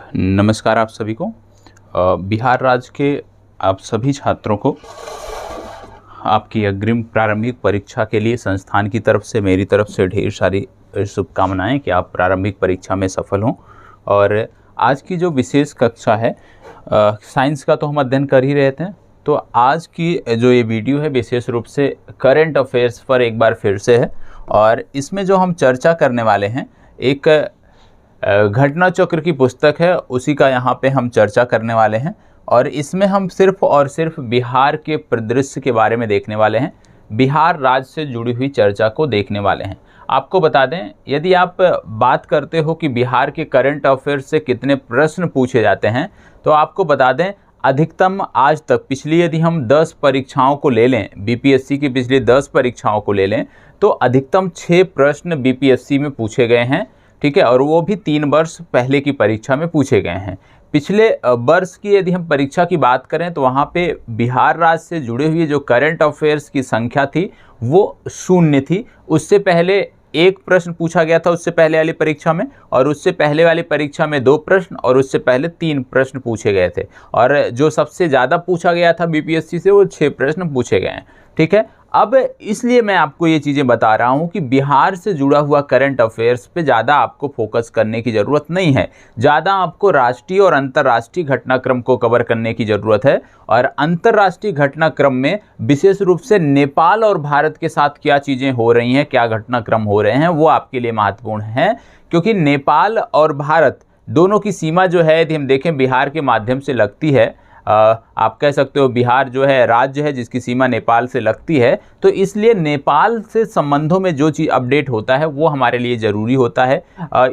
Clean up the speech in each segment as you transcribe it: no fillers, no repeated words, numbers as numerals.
नमस्कार आप सभी को। बिहार राज्य के आप सभी छात्रों को आपकी अग्रिम प्रारंभिक परीक्षा के लिए संस्थान की तरफ से मेरी तरफ से ढेर सारी शुभकामनाएं कि आप प्रारंभिक परीक्षा में सफल हों। और आज की जो विशेष कक्षा है साइंस का तो हम अध्ययन कर ही रहे थे, तो आज की जो ये वीडियो है विशेष रूप से करंट अफेयर्स पर एक बार फिर से है। और इसमें जो हम चर्चा करने वाले हैं एक घटना चक्र की पुस्तक है, उसी का यहाँ पे हम चर्चा करने वाले हैं। और इसमें हम सिर्फ और सिर्फ बिहार के परिदृश्य के बारे में देखने वाले हैं, बिहार राज्य से जुड़ी हुई चर्चा को देखने वाले हैं। आपको बता दें, यदि आप बात करते हो कि बिहार के करंट अफेयर्स से कितने प्रश्न पूछे जाते हैं, तो आपको बता दें अधिकतम आज तक पिछली यदि हम 10 परीक्षाओं को ले लें, बीपीएससी की पिछली 10 परीक्षाओं को ले लें, तो अधिकतम 6 प्रश्न बीपीएससी में पूछे गए हैं। ठीक है, और वो भी 3 वर्ष पहले की परीक्षा में पूछे गए हैं। पिछले वर्ष की यदि हम परीक्षा की बात करें तो वहाँ पे बिहार राज्य से जुड़े हुए जो करंट अफेयर्स की संख्या थी वो 0 थी। उससे पहले 1 प्रश्न पूछा गया था उससे पहले वाली परीक्षा में, और उससे पहले वाली परीक्षा में 2 प्रश्न, और उससे पहले 3 प्रश्न पूछे गए थे। और जो सबसे ज़्यादा पूछा गया था बीपीएससी से वो 6 प्रश्न पूछे गए हैं। ठीक है, अब इसलिए मैं आपको ये चीज़ें बता रहा हूँ कि बिहार से जुड़ा हुआ करंट अफेयर्स पे ज़्यादा आपको फोकस करने की ज़रूरत नहीं है, ज़्यादा आपको राष्ट्रीय और अंतर्राष्ट्रीय घटनाक्रम को कवर करने की ज़रूरत है। और अंतर्राष्ट्रीय घटनाक्रम में विशेष रूप से नेपाल और भारत के साथ क्या चीज़ें हो रही हैं, क्या घटनाक्रम हो रहे हैं, वो आपके लिए महत्वपूर्ण है। क्योंकि नेपाल और भारत दोनों की सीमा जो है यदि हम देखें बिहार के माध्यम से लगती है। आप कह सकते हो बिहार जो है राज्य है जिसकी सीमा नेपाल से लगती है, तो इसलिए नेपाल से संबंधों में जो चीज़ अपडेट होता है वो हमारे लिए ज़रूरी होता है।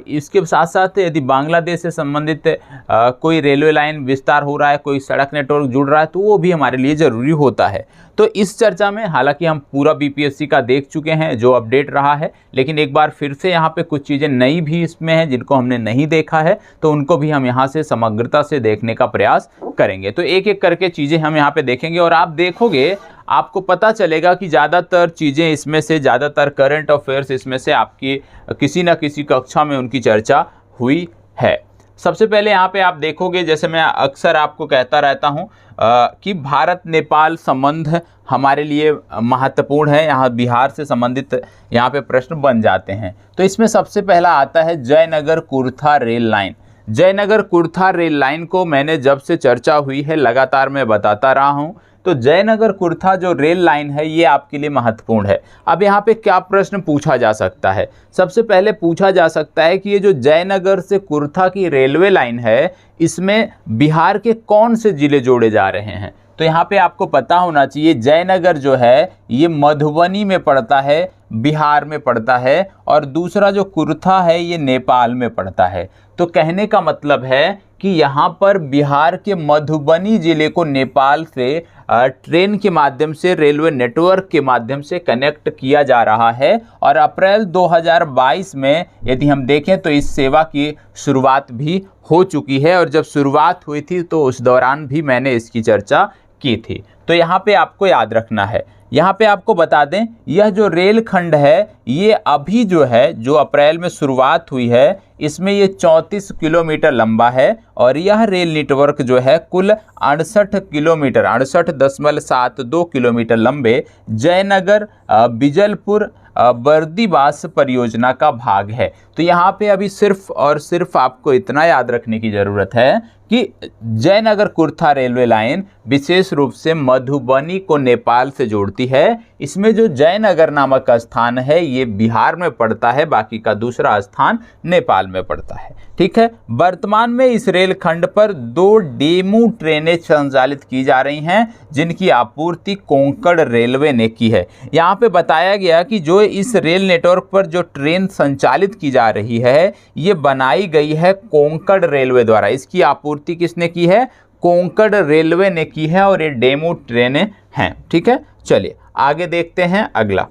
इसके साथ साथ यदि बांग्लादेश से संबंधित कोई रेलवे लाइन विस्तार हो रहा है, कोई सड़क नेटवर्क जुड़ रहा है, तो वो भी हमारे लिए ज़रूरी होता है। तो इस चर्चा में हालांकि हम पूरा बीपीएससी का देख चुके हैं जो अपडेट रहा है, लेकिन एक बार फिर से यहाँ पे कुछ चीज़ें नई भी इसमें हैं जिनको हमने नहीं देखा है, तो उनको भी हम यहाँ से समग्रता से देखने का प्रयास करेंगे। तो एक एक करके चीज़ें हम यहाँ पे देखेंगे और आप देखोगे आपको पता चलेगा कि ज़्यादातर चीज़ें इसमें से, ज़्यादातर करंट अफेयर्स इसमें से आपकी किसी न किसी कक्षा में उनकी चर्चा हुई है। सबसे पहले यहाँ पे आप देखोगे, जैसे मैं अक्सर आपको कहता रहता हूँ कि भारत नेपाल संबंध हमारे लिए महत्वपूर्ण है। यहाँ बिहार से संबंधित यहाँ पे प्रश्न बन जाते हैं। तो इसमें सबसे पहला आता है Jaynagar Kurtha rail line. Jaynagar Kurtha rail line को मैंने जब से चर्चा हुई है लगातार मैं बताता रहा हूँ। तो जयनगर कुर्था जो रेल लाइन है ये आपके लिए महत्वपूर्ण है। अब यहाँ पे क्या प्रश्न पूछा जा सकता है? सबसे पहले पूछा जा सकता है कि ये जो जयनगर से कुर्था की रेलवे लाइन है इसमें बिहार के कौन से जिले जोड़े जा रहे हैं? तो यहाँ पे आपको पता होना चाहिए जयनगर जो है ये मधुबनी में पड़ता है, बिहार में पड़ता है, और दूसरा जो कुर्था है ये नेपाल में पड़ता है। तो कहने का मतलब है कि यहाँ पर बिहार के मधुबनी जिले को नेपाल से ट्रेन के माध्यम से, रेलवे नेटवर्क के माध्यम से कनेक्ट किया जा रहा है। और अप्रैल 2022 में यदि हम देखें तो इस सेवा की शुरुआत भी हो चुकी है, और जब शुरुआत हुई थी तो उस दौरान भी मैंने इसकी चर्चा की थी। तो यहाँ पे आपको याद रखना है। यहाँ पे आपको बता दें यह जो रेल खंड है ये अभी जो है, जो अप्रैल में शुरुआत हुई है, इसमें ये 34 किलोमीटर लंबा है। और यह रेल नेटवर्क जो है कुल 68 किलोमीटर, 68.72 किलोमीटर लंबे जयनगर बिजलपुर बर्दीवास परियोजना का भाग है। तो यहाँ पे अभी सिर्फ और सिर्फ आपको इतना याद रखने की ज़रूरत है कि जयनगर कुर्था रेलवे लाइन विशेष रूप से मधुबनी को नेपाल से जोड़ती है। इसमें जो जयनगर नामक स्थान है ये बिहार में पड़ता है, बाकी का दूसरा स्थान नेपाल में पड़ता है। ठीक है, वर्तमान में इस रेलखंड पर 2 डेमू ट्रेनें संचालित की जा रही हैं जिनकी आपूर्ति कोंकण रेलवे ने की है। यहाँ पे बताया गया कि जो इस रेल नेटवर्क पर जो ट्रेन संचालित की जा रही है ये बनाई गई है कोंकण रेलवे द्वारा। इसकी आपूर्ति किसने की है? कोंकण रेलवे ने की है, और ये डेमू ट्रेनें हैं। ठीक है, चलिए आगे देखते हैं। अगला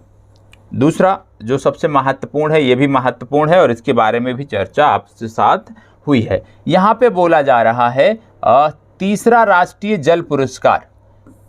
दूसरा जो सबसे महत्वपूर्ण है, ये भी महत्वपूर्ण है और इसके बारे में भी चर्चा आपके साथ हुई है। यहाँ पे बोला जा रहा है तीसरा राष्ट्रीय जल पुरस्कार।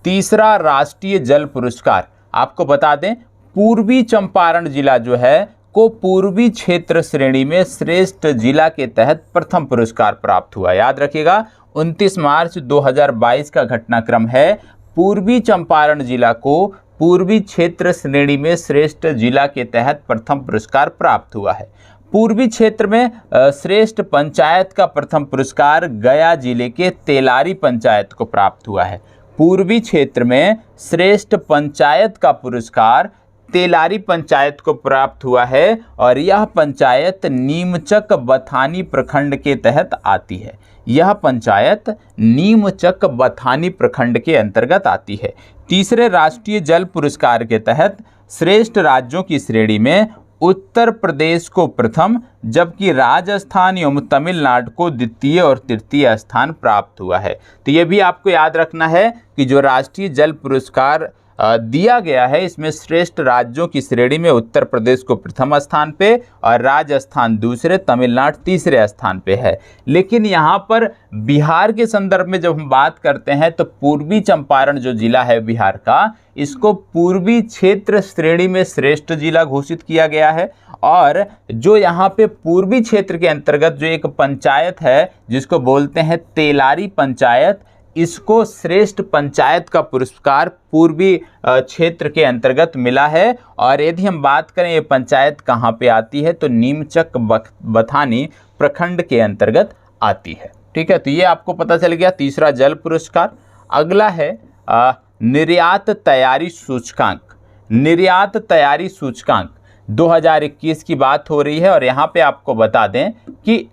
तीसरा राष्ट्रीय जल पुरस्कार आपको बता दें पूर्वी चंपारण जिला जो है को पूर्वी क्षेत्र श्रेणी में श्रेष्ठ जिला के तहत प्रथम पुरस्कार प्राप्त हुआ। याद रखिएगा 29 मार्च 2022 का घटनाक्रम है। पूर्वी चंपारण जिला को पूर्वी क्षेत्र श्रेणी में श्रेष्ठ जिला के तहत प्रथम पुरस्कार प्राप्त हुआ है। पूर्वी क्षेत्र में श्रेष्ठ पंचायत का प्रथम पुरस्कार गया जिले के तेलारी पंचायत को प्राप्त हुआ है। पूर्वी क्षेत्र में श्रेष्ठ पंचायत का पुरस्कार तेलारी पंचायत को प्राप्त हुआ है और यह पंचायत नीमचक बथानी प्रखंड के तहत आती है। यह पंचायत नीमचक बथानी प्रखंड के अंतर्गत आती है। तीसरे राष्ट्रीय जल पुरस्कार के तहत श्रेष्ठ राज्यों की श्रेणी में उत्तर प्रदेश को प्रथम जबकि राजस्थान एवं तमिलनाडु को द्वितीय और तृतीय स्थान प्राप्त हुआ है। तो ये भी आपको याद रखना है कि जो राष्ट्रीय जल पुरस्कार दिया गया है इसमें श्रेष्ठ राज्यों की श्रेणी में उत्तर प्रदेश को प्रथम स्थान पे और राजस्थान दूसरे, तमिलनाडु तीसरे स्थान पे है। लेकिन यहाँ पर बिहार के संदर्भ में जब हम बात करते हैं तो पूर्वी चंपारण जो जिला है बिहार का, इसको पूर्वी क्षेत्र श्रेणी में श्रेष्ठ जिला घोषित किया गया है। और जो यहाँ पे पूर्वी क्षेत्र के अंतर्गत जो एक पंचायत है जिसको बोलते हैं तेलारी पंचायत, इसको श्रेष्ठ पंचायत का पुरस्कार पूर्वी क्षेत्र के अंतर्गत मिला है। और यदि हम बात करें ये पंचायत कहाँ पे आती है तो नीमचक बथानी प्रखंड के अंतर्गत आती है। ठीक है, तो ये आपको पता चल गया तीसरा जल पुरस्कार। अगला है निर्यात तैयारी सूचकांक। निर्यात तैयारी सूचकांक 2021 की बात हो रही है और यहाँ पे आपको बता दें कि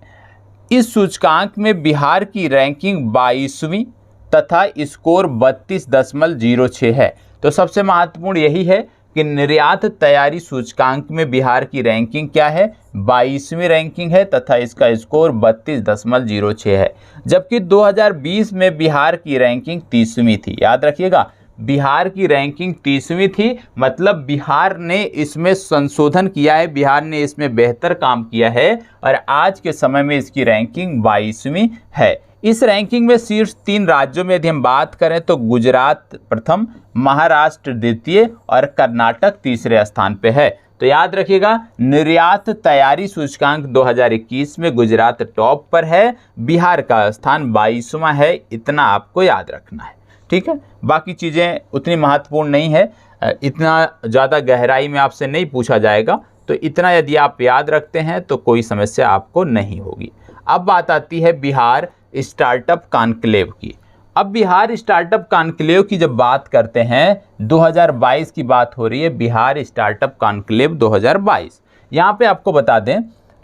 इस सूचकांक में बिहार की रैंकिंग 22वीं तथा स्कोर 32.06 है। तो सबसे महत्वपूर्ण यही है कि निर्यात तैयारी सूचकांक में बिहार की रैंकिंग क्या है, 22वीं रैंकिंग है तथा इसका स्कोर 32.06 है। जबकि 2020 में बिहार की रैंकिंग 30वीं थी। याद रखिएगा बिहार की रैंकिंग 30वीं थी, मतलब बिहार ने इसमें संशोधन किया है, बिहार ने इसमें बेहतर काम किया है और आज के समय में इसकी रैंकिंग 22वीं है। इस रैंकिंग में शीर्ष 3 राज्यों में यदि हम बात करें तो गुजरात प्रथम, महाराष्ट्र द्वितीय और कर्नाटक तीसरे स्थान पे है। तो याद रखिएगा निर्यात तैयारी सूचकांक 2021 में गुजरात टॉप पर है, बिहार का स्थान 22वां है। इतना आपको याद रखना है। ठीक है, बाकी चीज़ें उतनी महत्वपूर्ण नहीं है, इतना ज़्यादा गहराई में आपसे नहीं पूछा जाएगा। तो इतना यदि आप याद रखते हैं तो कोई समस्या आपको नहीं होगी। अब बात आती है बिहार स्टार्टअप कॉन्क्लेव की। अब बिहार स्टार्टअप कॉन्क्लेव की जब बात करते हैं 2022 की बात हो रही है, बिहार स्टार्टअप कॉन्क्लेव 2022। यहाँ पे आपको बता दें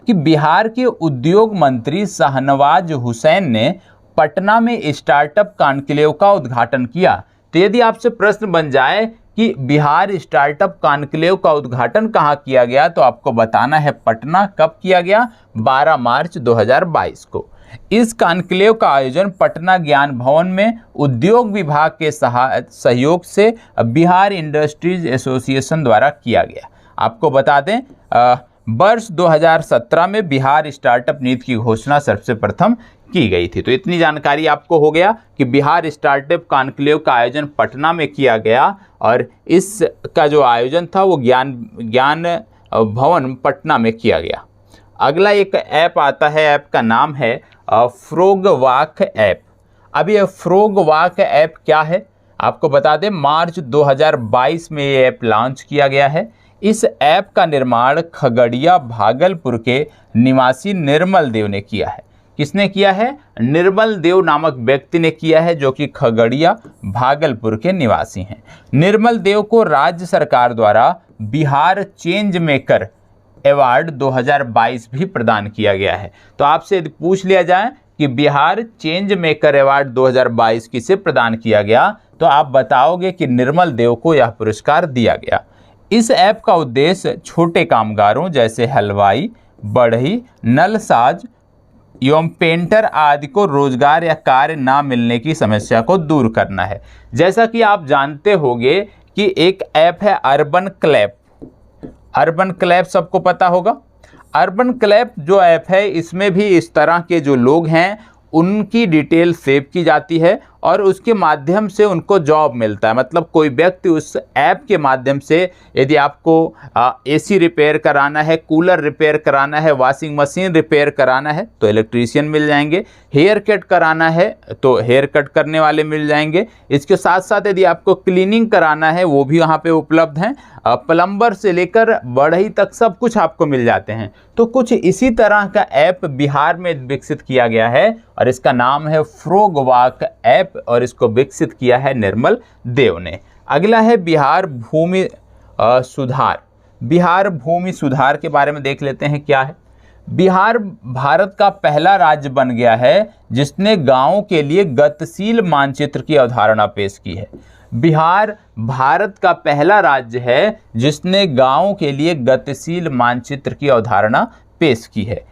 कि बिहार के उद्योग मंत्री शाहनवाज हुसैन ने पटना में स्टार्टअप कॉन्क्लेव का उद्घाटन किया। तो यदि आपसे प्रश्न बन जाए कि बिहार स्टार्टअप कॉन्क्लेव का उद्घाटन कहाँ किया गया तो आपको बताना है पटना। कब किया गया? 12 मार्च 2022 को। इस कॉन्क्लेव का आयोजन पटना ज्ञान भवन में उद्योग विभाग के सहयोग से बिहार इंडस्ट्रीज एसोसिएशन द्वारा किया गया। आपको बता दें वर्ष 2017 में बिहार स्टार्टअप नीति की घोषणा सबसे प्रथम की गई थी। तो इतनी जानकारी आपको हो गया कि बिहार स्टार्टअप कॉन्क्लेव का आयोजन पटना में किया गया और इसका जो आयोजन था वो ज्ञान भवन पटना में किया गया। अगला एक ऐप आता है, ऐप का नाम है फ्रॉगवॉक ऐप। अब ये फ्रॉगवॉक ऐप क्या है आपको बता दें, मार्च 2022 में ये ऐप लॉन्च किया गया है। इस ऐप का निर्माण खगड़िया भागलपुर के निवासी निर्मल देव ने किया है। किसने किया है? निर्मल देव नामक व्यक्ति ने किया है, जो कि खगड़िया भागलपुर के निवासी हैं। निर्मल देव को राज्य सरकार द्वारा बिहार चेंज मेकर अवार्ड 2022 भी प्रदान किया गया है। तो आपसे यदि पूछ लिया जाए कि बिहार चेंज मेकर अवार्ड 2022 किसे प्रदान किया गया तो आप बताओगे कि निर्मल देव को यह पुरस्कार दिया गया। इस ऐप का उद्देश्य छोटे कामगारों जैसे हलवाई, बढ़ई, नलसाज एवं पेंटर आदि को रोजगार या कार्य ना मिलने की समस्या को दूर करना है। जैसा कि आप जानते होंगे कि एक ऐप है अर्बन क्लैप। अर्बन क्लैप सबको पता होगा। अर्बन क्लैप जो ऐप है इसमें भी इस तरह के जो लोग हैं उनकी डिटेल सेव की जाती है और उसके माध्यम से उनको जॉब मिलता है। मतलब कोई व्यक्ति उस ऐप के माध्यम से, यदि आपको एसी रिपेयर कराना है, कूलर रिपेयर कराना है, वॉशिंग मशीन रिपेयर कराना है तो इलेक्ट्रीशियन मिल जाएंगे, हेयर कट कराना है तो हेयर कट करने वाले मिल जाएंगे। इसके साथ साथ यदि आपको क्लीनिंग कराना है वो भी वहाँ पे उपलब्ध हैं। प्लम्बर से लेकर बढ़ई तक सब कुछ आपको मिल जाते हैं। तो कुछ इसी तरह का ऐप बिहार में विकसित किया गया है और इसका नाम है फ्रोगवाक ऐप और इसको विकसित किया है निर्मल देव ने। अगला है बिहार भूमि सुधार। बिहार भूमि सुधार के बारे में देख लेते हैं क्या है। बिहार भारत का पहला राज्य बन गया है जिसने गांवों के लिए गतिशील मानचित्र की अवधारणा पेश की है। बिहार भारत का पहला राज्य है जिसने गांवों के लिए गतिशील मानचित्र की अवधारणा पेश की है।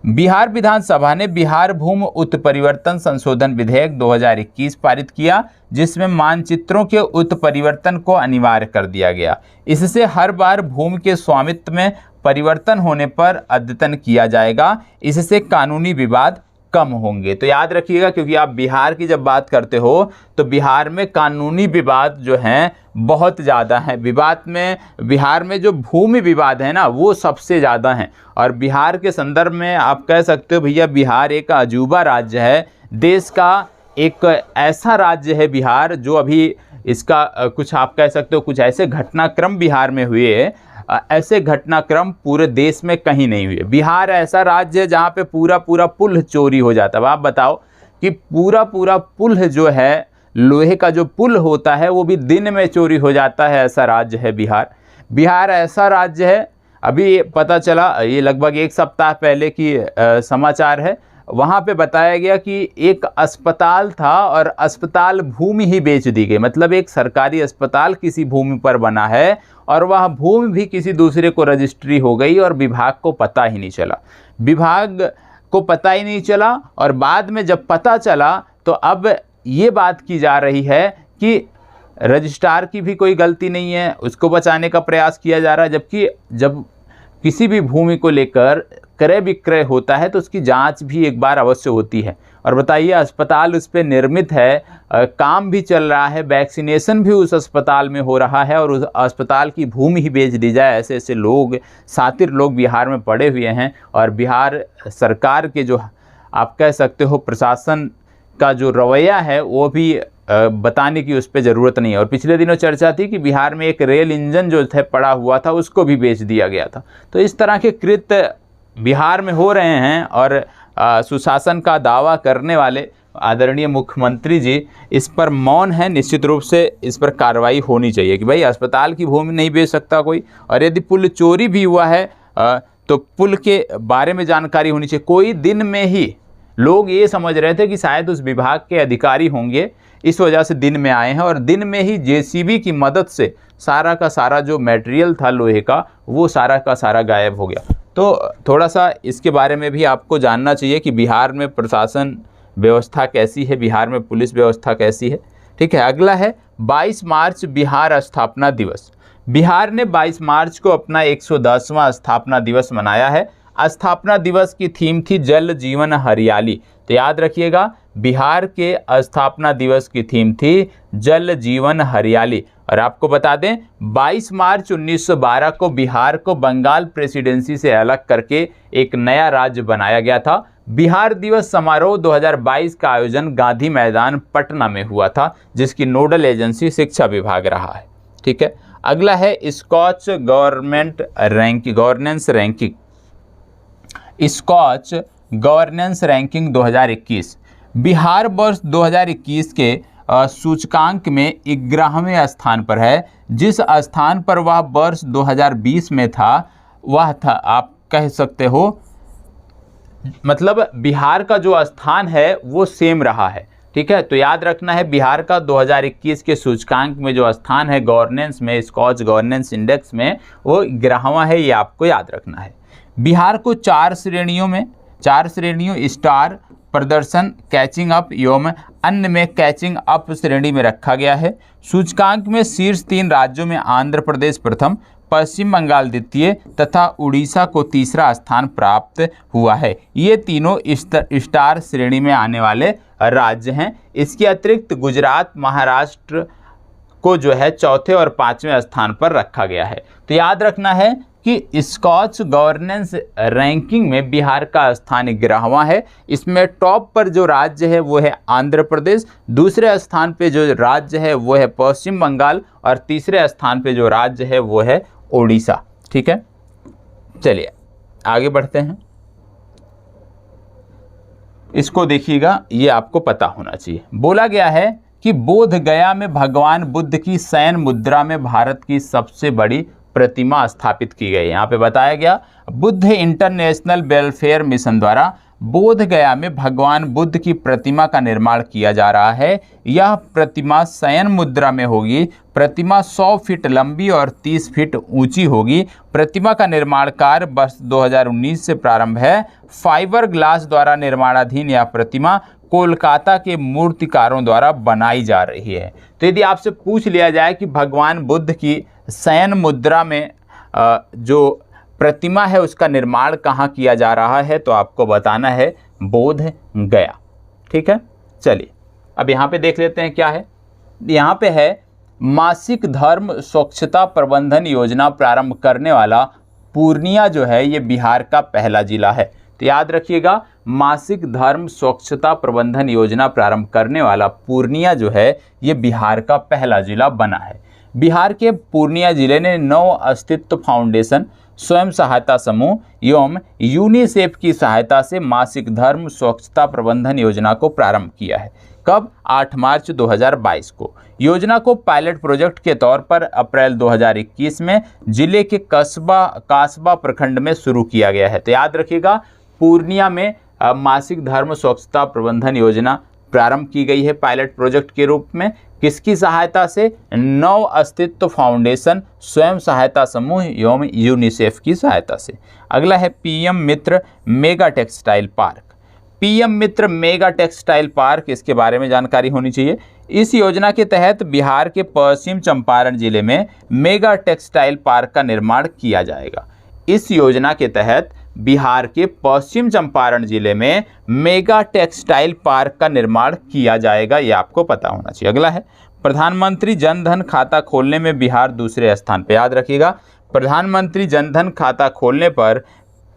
बिहार विधानसभा ने बिहार भूमि उत्परिवर्तन संशोधन विधेयक 2021 पारित किया जिसमें मानचित्रों के उत्परिवर्तन को अनिवार्य कर दिया गया। इससे हर बार भूमि के स्वामित्व में परिवर्तन होने पर अद्यतन किया जाएगा। इससे कानूनी विवाद कम होंगे। तो याद रखिएगा, क्योंकि आप बिहार की जब बात करते हो तो बिहार में कानूनी विवाद जो हैं बहुत ज़्यादा हैं। विवाद में बिहार में जो भूमि विवाद है ना वो सबसे ज़्यादा हैं। और बिहार के संदर्भ में आप कह सकते हो भैया बिहार एक अजूबा राज्य है। देश का एक ऐसा राज्य है बिहार जो अभी इसका कुछ आप कह सकते हो कुछ ऐसे घटनाक्रम बिहार में हुए, ऐसे घटनाक्रम पूरे देश में कहीं नहीं हुए। बिहार ऐसा राज्य है जहाँ पे पूरा पूरा पुल चोरी हो जाता है। आप बताओ कि पूरा पूरा पुल जो है, लोहे का जो पुल होता है वो भी दिन में चोरी हो जाता है। ऐसा राज्य है बिहार। बिहार ऐसा राज्य है, अभी पता चला, ये लगभग एक सप्ताह पहले की समाचार है, वहाँ पे बताया गया कि एक अस्पताल था और अस्पताल भूमि ही बेच दी गई। मतलब एक सरकारी अस्पताल किसी भूमि पर बना है और वह भूमि भी किसी दूसरे को रजिस्ट्री हो गई और विभाग को पता ही नहीं चला। विभाग को पता ही नहीं चला और बाद में जब पता चला तो अब ये बात की जा रही है कि रजिस्ट्रार की भी कोई गलती नहीं है, उसको बचाने का प्रयास किया जा रहा है। जबकि जब किसी भी भूमि को लेकर क्रय विक्रय होता है तो उसकी जांच भी एक बार अवश्य होती है। और बताइए, अस्पताल उस पर निर्मित है, काम भी चल रहा है, वैक्सीनेशन भी उस अस्पताल में हो रहा है और उस अस्पताल की भूमि ही बेच दी जाए। ऐसे ऐसे लोग, शातिर लोग बिहार में पड़े हुए हैं। और बिहार सरकार के जो आप कह सकते हो प्रशासन का जो रवैया है वो भी बताने की उस पर ज़रूरत नहीं है। और पिछले दिनों चर्चा थी कि बिहार में एक रेल इंजन जो थे पड़ा हुआ था उसको भी बेच दिया गया था। तो इस तरह के कृत्य बिहार में हो रहे हैं और सुशासन का दावा करने वाले आदरणीय मुख्यमंत्री जी इस पर मौन है। निश्चित रूप से इस पर कार्रवाई होनी चाहिए कि भाई अस्पताल की भूमि नहीं बेच सकता कोई। और यदि पुल चोरी भी हुआ है तो पुल के बारे में जानकारी होनी चाहिए। कोई दिन में ही लोग ये समझ रहे थे कि शायद उस विभाग के अधिकारी होंगे, इस वजह से दिन में आए हैं और दिन में ही जेसीबी की मदद से सारा का सारा जो मटेरियल था लोहे का वो सारा का सारा गायब हो गया। तो थोड़ा सा इसके बारे में भी आपको जानना चाहिए कि बिहार में प्रशासन व्यवस्था कैसी है, बिहार में पुलिस व्यवस्था कैसी है। ठीक है, अगला है 22 मार्च बिहार स्थापना दिवस। बिहार ने 22 मार्च को अपना 110वां स्थापना दिवस मनाया है। स्थापना दिवस की थीम थी जल जीवन हरियाली। तो याद रखिएगा, बिहार के स्थापना दिवस की थीम थी जल जीवन हरियाली। और आपको बता दें 22 मार्च 1912 को बिहार को बंगाल प्रेसिडेंसी से अलग करके एक नया राज्य बनाया गया था। बिहार दिवस समारोह 2022 का आयोजन गांधी मैदान पटना में हुआ था जिसकी नोडल एजेंसी शिक्षा विभाग रहा है। ठीक है, अगला है Skoch governance ranking. Skoch governance ranking 2021 Bihar वर्ष 2021 के सूचकांक में 11वें स्थान पर है। जिस स्थान पर वह वर्ष 2020 में था वह था, आप कह सकते हो, मतलब बिहार का जो स्थान है वो सेम रहा है। ठीक है, तो याद रखना है बिहार का 2021 के सूचकांक में जो स्थान है गवर्नेंस में, स्कॉच गवर्नेंस इंडेक्स में, वो 11वां है। ये आपको याद रखना है। बिहार को 4 श्रेणियों स्टार, प्रदर्शन, कैचिंग अप एवं अन्य में कैचिंग अप श्रेणी में रखा गया है। सूचकांक में शीर्ष 3 राज्यों में आंध्र प्रदेश प्रथम, पश्चिम बंगाल द्वितीय तथा उड़ीसा को तीसरा स्थान प्राप्त हुआ है। ये तीनों स्टार श्रेणी में आने वाले राज्य हैं। इसके अतिरिक्त गुजरात, महाराष्ट्र को जो है चौथे और पांचवें स्थान पर रखा गया है। तो याद रखना है कि स्कॉच गवर्नेंस रैंकिंग में बिहार का स्थान 11वां है। इसमें टॉप पर जो राज्य है वो है आंध्र प्रदेश, दूसरे स्थान पे जो राज्य है वो है पश्चिम बंगाल और तीसरे स्थान पे जो राज्य है वो है ओडिशा। ठीक है, चलिए आगे बढ़ते हैं। इसको देखिएगा, ये आपको पता होना चाहिए। बोला गया है कि बोध गया में भगवान बुद्ध की शयन मुद्रा में भारत की सबसे बड़ी प्रतिमा स्थापित की गई। यहाँ पे बताया गया बुद्ध इंटरनेशनल वेलफेयर मिशन द्वारा बोध गया में भगवान बुद्ध की प्रतिमा का निर्माण किया जा रहा है। यह प्रतिमा शयन मुद्रा में होगी। प्रतिमा 100 फीट लंबी और 30 फीट ऊंची होगी। प्रतिमा का निर्माण कार्य वर्ष 2019 से प्रारंभ है। फाइबर ग्लास द्वारा निर्माणाधीन यह प्रतिमा कोलकाता के मूर्तिकारों द्वारा बनाई जा रही है। तो यदि आपसे पूछ लिया जाए कि भगवान बुद्ध की शयन मुद्रा में जो प्रतिमा है उसका निर्माण कहाँ किया जा रहा है, तो आपको बताना है बोध गया। ठीक है, चलिए अब यहाँ पे देख लेते हैं क्या है। यहाँ पे है मासिक धर्म स्वच्छता प्रबंधन योजना प्रारंभ करने वाला पूर्णिया जो है ये बिहार का पहला जिला है। तो याद रखिएगा, मासिक धर्म स्वच्छता प्रबंधन योजना प्रारंभ करने वाला पूर्णिया जो है ये बिहार का पहला जिला बना है। बिहार के पूर्णिया जिले ने नव अस्तित्व फाउंडेशन, स्वयं सहायता समूह एवं यूनिसेफ की सहायता से मासिक धर्म स्वच्छता प्रबंधन योजना को प्रारंभ किया है। कब? 8 मार्च 2022 को। योजना को पायलट प्रोजेक्ट के तौर पर अप्रैल 2021 में जिले के कासबा प्रखंड में शुरू किया गया है। तो याद रखिएगा, पूर्णिया में मासिक धर्म स्वच्छता प्रबंधन योजना प्रारंभ की गई है पायलट प्रोजेक्ट के रूप में। किसकी सहायता से? नव अस्तित्व फाउंडेशन, स्वयं सहायता समूह एवं यूनिसेफ की सहायता से। अगला है पीएम मित्र मेगा टेक्सटाइल पार्क। पीएम मित्र मेगा टेक्सटाइल पार्क, इसके बारे में जानकारी होनी चाहिए। इस योजना के तहत बिहार के पश्चिम चंपारण जिले में मेगा टेक्सटाइल पार्क का निर्माण किया जाएगा। इस योजना के तहत बिहार के पश्चिम चंपारण जिले में मेगा टेक्सटाइल पार्क का निर्माण किया जाएगा, ये आपको पता होना चाहिए। अगला है प्रधानमंत्री जनधन खाता खोलने में बिहार दूसरे स्थान पे। याद रखिएगा, प्रधानमंत्री जनधन खाता खोलने पर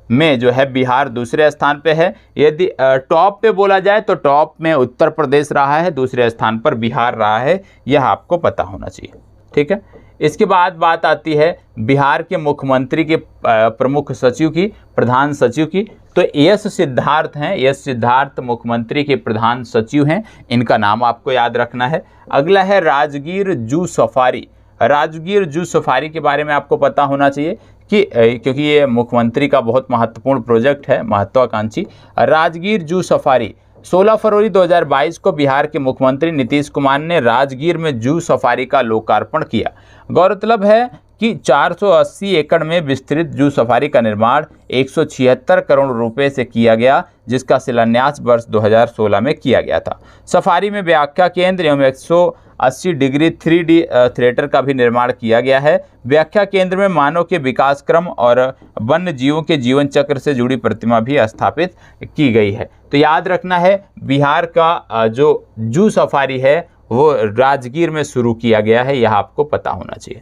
में जो है बिहार दूसरे स्थान पे है। यदि टॉप पे बोला जाए तो टॉप में उत्तर प्रदेश रहा है, दूसरे स्थान पर बिहार रहा है, यह आपको पता होना चाहिए। ठीक है, इसके बाद बात आती है बिहार के मुख्यमंत्री के प्रमुख सचिव की, प्रधान सचिव की। तो एस सिद्धार्थ हैं, एस सिद्धार्थ मुख्यमंत्री के प्रधान सचिव हैं, इनका नाम आपको याद रखना है। अगला है Rajgir zoo safari. Rajgir zoo safari के बारे में आपको पता होना चाहिए कि क्योंकि ये मुख्यमंत्री का बहुत महत्वपूर्ण प्रोजेक्ट है, महत्वाकांक्षी। राजगीर जू सफारी 16 फरवरी 2022 को बिहार के मुख्यमंत्री नीतीश कुमार ने राजगीर में जू सफारी का लोकार्पण किया। गौरतलब है कि 480 एकड़ में विस्तृत जू सफारी का निर्माण 176 करोड़ रुपए से किया गया, जिसका शिलान्यास वर्ष 2016 में किया गया था। सफारी में व्याख्या केंद्र एवं 180 डिग्री 3D थिएटर का भी निर्माण किया गया है। व्याख्या केंद्र में मानव के विकास क्रम और वन्य जीवों के जीवन चक्र से जुड़ी प्रतिमा भी स्थापित की गई है। तो याद रखना है, बिहार का जो जू सफारी है वो राजगीर में शुरू किया गया है, यह आपको पता होना चाहिए।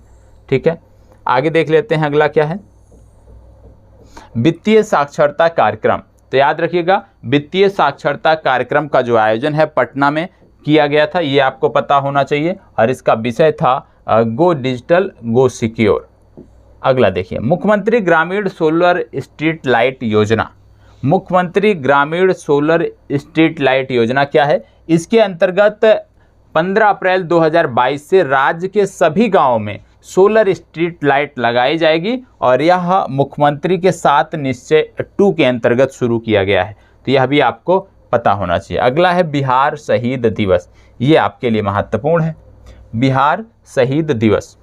ठीक है, आगे देख लेते हैं अगला क्या है। वित्तीय साक्षरता कार्यक्रम। तो याद रखिएगा, वित्तीय साक्षरता कार्यक्रम का जो आयोजन है पटना में किया गया था, ये आपको पता होना चाहिए, और इसका विषय था गो डिजिटल गो सिक्योर। अगला देखिए, मुख्यमंत्री ग्रामीण सोलर स्ट्रीट लाइट योजना। मुख्यमंत्री ग्रामीण सोलर स्ट्रीट लाइट योजना क्या है? इसके अंतर्गत 15 अप्रैल 2022 से राज्य के सभी गांवों में सोलर स्ट्रीट लाइट लगाई जाएगी, और यह मुख्यमंत्री के 7 निश्चय 2 के अंतर्गत शुरू किया गया है। तो यह भी आपको पता होना चाहिए। अगला है बिहार शहीद दिवस। ये आपके लिए महत्वपूर्ण है, बिहार शहीद दिवस।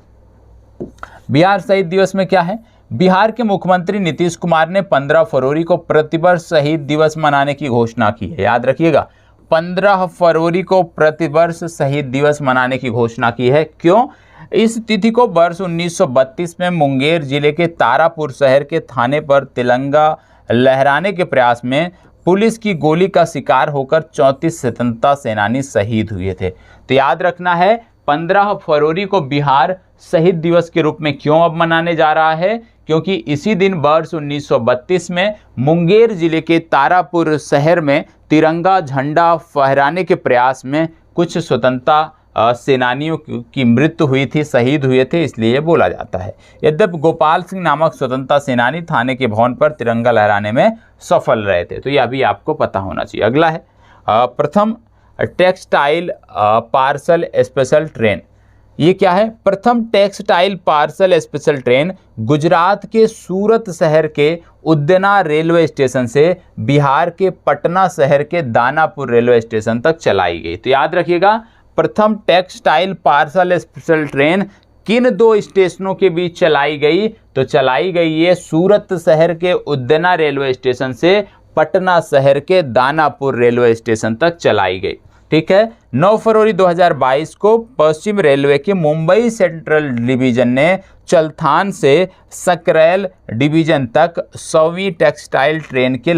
बिहार शहीद दिवस में क्या है? बिहार के मुख्यमंत्री नीतीश कुमार ने 15 फरवरी को प्रतिवर्ष शहीद दिवस मनाने की घोषणा की है। याद रखिएगा, 15 फरवरी को प्रतिवर्ष शहीद दिवस मनाने की घोषणा की है। क्यों? इस तिथि को वर्ष 1932 में मुंगेर जिले के तारापुर शहर के थाने पर तिरंगा लहराने के प्रयास में पुलिस की गोली का शिकार होकर 34 स्वतंत्रता सेनानी शहीद हुए थे। तो याद रखना है 15 फरवरी को बिहार शहीद दिवस के रूप में क्यों अब मनाने जा रहा है, क्योंकि इसी दिन वर्ष 1932 में मुंगेर जिले के तारापुर शहर में तिरंगा झंडा फहराने के प्रयास में कुछ स्वतंत्रता सेनानियों की मृत्यु हुई थी, शहीद हुए थे, इसलिए बोला जाता है। यद्यपि गोपाल सिंह नामक स्वतंत्रता सेनानी थाने के भवन पर तिरंगा लहराने में सफल रहे थे। तो यह भी आपको पता होना चाहिए। अगला है प्रथम टेक्सटाइल पार्सल स्पेशल ट्रेन। ये क्या है? प्रथम textile parcel special train Gujarat के सूरत शहर के उद्यना रेलवे स्टेशन से बिहार के पटना शहर के दानापुर रेलवे स्टेशन तक चलाई गई। तो याद रखिएगा, प्रथम टेक्सटाइल पार्सल स्पेशल ट्रेन किन दो स्टेशनों के बीच चलाई गई? तो चलाई गई ये सूरत शहर के उद्यना रेलवे स्टेशन से पटना शहर के दानापुर रेलवे स्टेशन तक चलाई गई। ठीक है। 9 फरवरी 2022 को पश्चिम रेलवे के मुंबई सेंट्रल डिवीजन ने चलथान से सकरैल डिवीजन तक 100वीं टेक्सटाइल ट्रेन के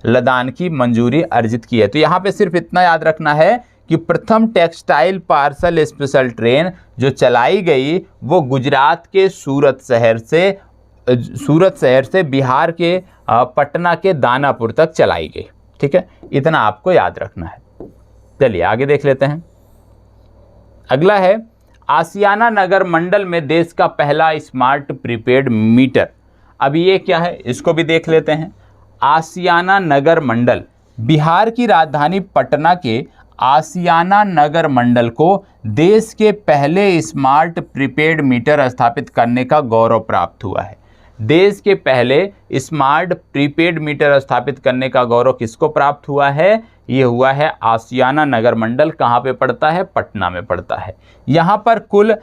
लदान की मंजूरी अर्जित की है। तो यहाँ पे सिर्फ इतना याद रखना है कि प्रथम टेक्सटाइल पार्सल स्पेशल ट्रेन जो चलाई गई वो गुजरात के सूरत शहर से बिहार के पटना के दानापुर तक चलाई गई। ठीक है, इतना आपको याद रखना है। चलिए आगे देख लेते हैं। अगला है आसियाना नगर मंडल में देश का पहला स्मार्ट प्रीपेड मीटर। अब ये क्या है इसको भी देख लेते हैं। आसियाना नगर मंडल बिहार की राजधानी पटना के आसियाना नगर मंडल को देश के पहले स्मार्ट प्रीपेड मीटर स्थापित करने का गौरव प्राप्त हुआ है। देश के पहले स्मार्ट प्रीपेड मीटर स्थापित करने का गौरव किसको प्राप्त हुआ है? ये हुआ है आसियाना नगर मंडल। कहाँ पे पड़ता है? पटना में पड़ता है। यहाँ पर कुल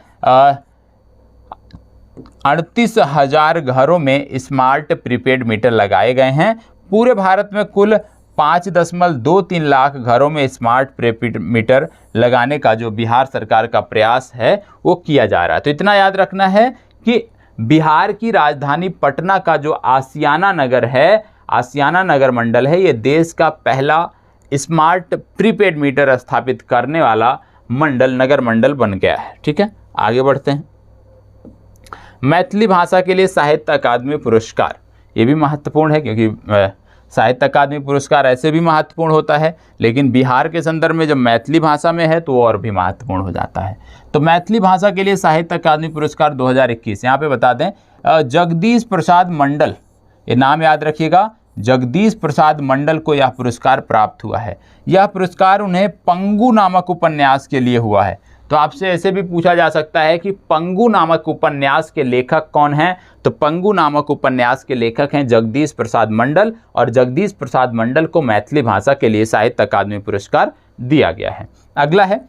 38,000 घरों में स्मार्ट प्रीपेड मीटर लगाए गए हैं। पूरे भारत में कुल 5.23 लाख घरों में स्मार्ट प्रीपेड मीटर लगाने का जो बिहार सरकार का प्रयास है वो किया जा रहा है। तो इतना याद रखना है कि बिहार की राजधानी पटना का जो आसियाना नगर है, आसियाना नगर मंडल है, ये देश का पहला स्मार्ट प्रीपेड मीटर स्थापित करने वाला नगर मंडल बन गया है। ठीक है, आगे बढ़ते हैं। मैथिली भाषा के लिए साहित्य अकादमी पुरस्कार, ये भी महत्वपूर्ण है क्योंकि साहित्य अकादमी पुरस्कार ऐसे भी महत्वपूर्ण होता है, लेकिन बिहार के संदर्भ में जब मैथिली भाषा में है तो और भी महत्वपूर्ण हो जाता है। तो मैथिली भाषा के लिए साहित्य अकादमी पुरस्कार 2021 यहाँ पे बता दें, जगदीश प्रसाद मंडल, ये नाम याद रखिएगा, जगदीश प्रसाद मंडल को यह पुरस्कार प्राप्त हुआ है। यह पुरस्कार उन्हें पंगु नामक उपन्यास के लिए हुआ है। तो आपसे ऐसे भी पूछा जा सकता है कि पंगु नामक उपन्यास के लेखक कौन हैं? तो पंगु नामक उपन्यास के लेखक हैं जगदीश प्रसाद मंडल, और जगदीश प्रसाद मंडल को मैथिली भाषा के लिए साहित्य अकादमी पुरस्कार दिया गया है। अगला है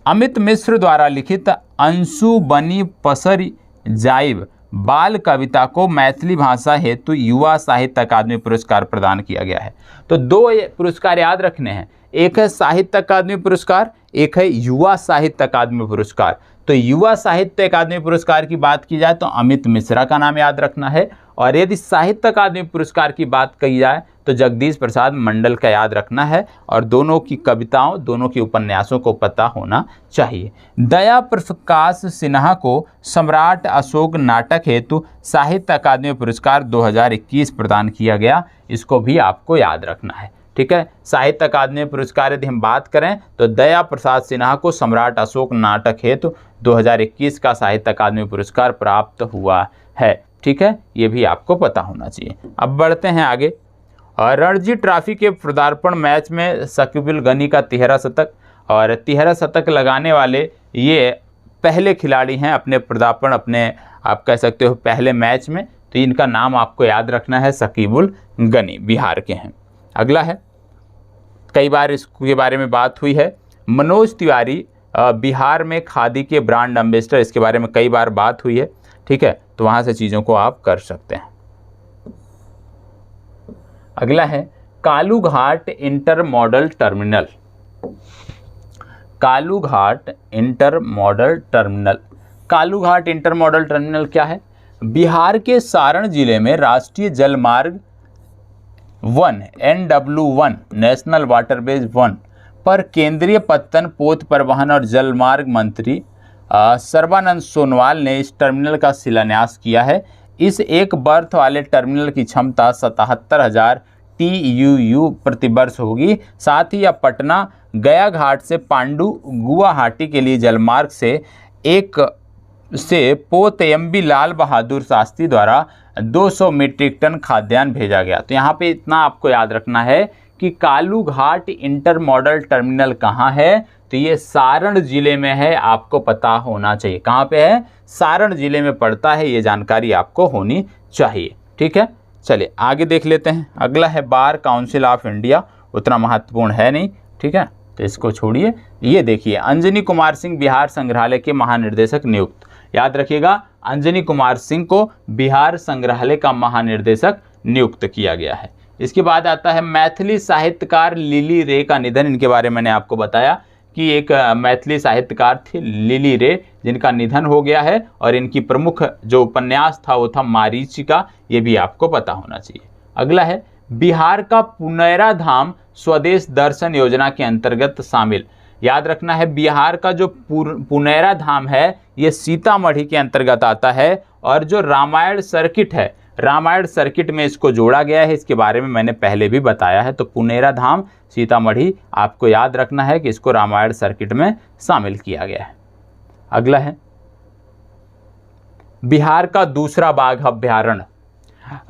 अमित मिश्र द्वारा लिखित अंशु बनी पसरी जाइब बाल कविता को मैथिली भाषा हेतु युवा साहित्य अकादमी पुरस्कार प्रदान किया गया है। तो दो पुरस्कार याद रखने हैं, एक है साहित्य अकादमी पुरस्कार, एक है युवा साहित्य अकादमी पुरस्कार। तो युवा साहित्य अकादमी पुरस्कार की बात की जाए तो अमित मिश्रा का नाम याद रखना है, और यदि साहित्य अकादमी पुरस्कार की बात कही जाए तो जगदीश प्रसाद मंडल का याद रखना है, और दोनों की कविताओं, दोनों की उपन्यासों को पता होना चाहिए। दया प्रकाश सिन्हा को सम्राट अशोक नाटक हेतु साहित्य अकादमी पुरस्कार 2021 प्रदान किया गया, इसको भी आपको याद रखना है। ठीक है, साहित्य अकादमी पुरस्कार यदि हम बात करें तो दया प्रसाद सिन्हा को सम्राट अशोक नाटक हेतु 2021 का साहित्य अकादमी पुरस्कार प्राप्त हुआ है। ठीक है, ये भी आपको पता होना चाहिए। अब बढ़ते हैं आगे। रणजी ट्रॉफी के पदार्पण मैच में शकीब अल गनी का 13 शतक, और 13 शतक लगाने वाले ये पहले खिलाड़ी हैं अपने पदार्पण, अपने आप कह सकते हो पहले मैच में। तो इनका नाम आपको याद रखना है, शकीब अल गनी, बिहार के हैं। अगला है, कई बार इसके बारे में बात हुई है, मनोज तिवारी बिहार में खादी के ब्रांड एम्बेसडर, इसके बारे में कई बार बात हुई है। ठीक है, तो वहाँ से चीज़ों को आप कर सकते हैं। अगला है Kalughat intermodal terminal. Kalughat intermodal terminal Kalughat intermodal terminal क्या है? बिहार के सारण जिले में राष्ट्रीय जलमार्ग 1 NW1 नेशनल वाटरवेज 1 पर केंद्रीय पत्तन, पोत परिवहन और जलमार्ग मंत्री सर्बानंद सोनोवाल ने इस टर्मिनल का शिलान्यास किया है। इस एक बर्थ वाले टर्मिनल की क्षमता 77,000 TEU प्रति वर्ष होगी। साथ ही यह पटना गया घाट से पांडु गुवाहाटी के लिए जलमार्ग से पोत MB लाल बहादुर शास्त्री द्वारा 200 मीट्रिक टन खाद्यान्न भेजा गया। तो यहाँ पे इतना आपको याद रखना है कि कालू घाट इंटर मॉडल टर्मिनल कहाँ है? तो ये सारण जिले में है, आपको पता होना चाहिए। कहाँ पे है? सारण जिले में पड़ता है, ये जानकारी आपको होनी चाहिए। ठीक है, चलिए आगे देख लेते हैं। अगला है बार काउंसिल ऑफ इंडिया, उतना महत्वपूर्ण है नहीं। ठीक है, तो इसको छोड़िए। ये देखिए, अंजनी कुमार सिंह बिहार संग्रहालय के महानिर्देशक नियुक्त। याद रखिएगा, अंजनी कुमार सिंह को बिहार संग्रहालय का महानिर्देशक नियुक्त किया गया है। इसके बाद आता है मैथिली साहित्यकार लिली रे का निधन। इनके बारे में मैंने आपको बताया कि एक मैथिली साहित्यकार थी लिली रे, जिनका निधन हो गया है। और इनकी प्रमुख जो उपन्यास था वो था मारीचिका, ये भी आपको पता होना चाहिए। अगला है बिहार का पुनैरा धाम स्वदेश दर्शन योजना के अंतर्गत शामिल। याद रखना है, बिहार का जो पुनैरा धाम है ये सीतामढ़ी के अंतर्गत आता है। और जो रामायण सर्किट है, रामायण सर्किट में इसको जोड़ा गया है। इसके बारे में मैंने पहले भी बताया है। तो पुनैरा धाम सीतामढ़ी आपको याद रखना है कि इसको रामायण सर्किट में शामिल किया गया है। अगला है बिहार का दूसरा बाघ अभ्यारण्य।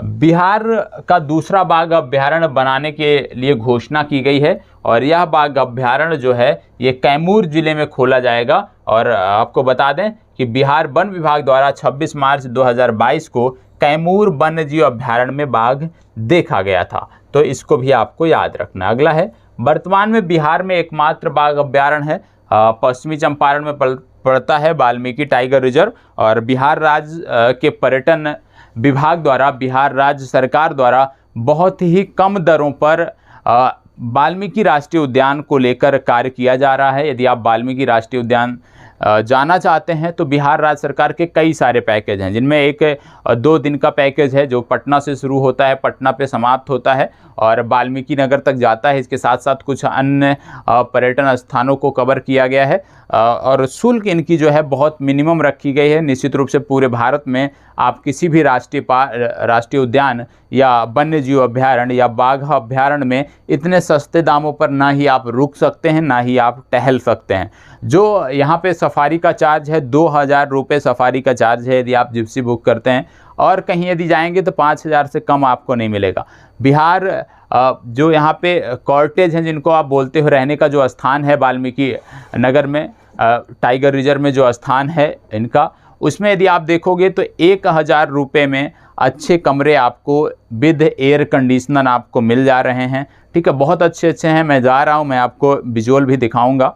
बिहार का दूसरा बाघ अभ्यारण्य बनाने के लिए घोषणा की गई है। और यह बाघ अभ्यारण्य जो है ये कैमूर जिले में खोला जाएगा। और आपको बता दें कि बिहार वन विभाग द्वारा 26 मार्च 2022 को कैमूर वन्यजीव अभ्यारण्य में बाघ देखा गया था। तो इसको भी आपको याद रखना। अगला है वर्तमान में बिहार में एकमात्र बाघ अभ्यारण्य है, पश्चिमी चंपारण में पड़ता है वाल्मीकि टाइगर रिजर्व। और बिहार राज्य के पर्यटन विभाग द्वारा, बिहार राज्य सरकार द्वारा बहुत ही कम दरों पर वाल्मीकि राष्ट्रीय उद्यान को लेकर कार्य किया जा रहा है। यदि आप वाल्मीकि राष्ट्रीय उद्यान जाना चाहते हैं तो बिहार राज्य सरकार के कई सारे पैकेज हैं, जिनमें एक 2 दिन का पैकेज है जो पटना से शुरू होता है, पटना पे समाप्त होता है और वाल्मीकि नगर तक जाता है। इसके साथ साथ कुछ अन्य पर्यटन स्थानों को कवर किया गया है। और शुल्क इनकी जो है बहुत मिनिमम रखी गई है। निश्चित रूप से पूरे भारत में आप किसी भी राष्ट्रीय उद्यान या वन्य जीव अभ्यारण्य या बाघ अभ्यारण्य में इतने सस्ते दामों पर ना ही आप रुक सकते हैं, ना ही आप टहल सकते हैं। जो यहाँ पे सफारी का चार्ज है 2000 रुपये सफारी का चार्ज है यदि आप जिप्सी बुक करते हैं। और कहीं यदि जाएंगे तो 5000 से कम आपको नहीं मिलेगा। बिहार जो यहाँ पे कॉटेज हैं, जिनको आप बोलते हो रहने का जो स्थान है वाल्मीकि नगर में, टाइगर रिजर्व में जो स्थान है इनका, उसमें यदि आप देखोगे तो 1000 रुपये में अच्छे कमरे आपको विद एयर कंडीशनर आपको मिल जा रहे हैं। ठीक है, बहुत अच्छे हैं। मैं जा रहा हूँ, मैं आपको विजुअल भी दिखाऊंगा।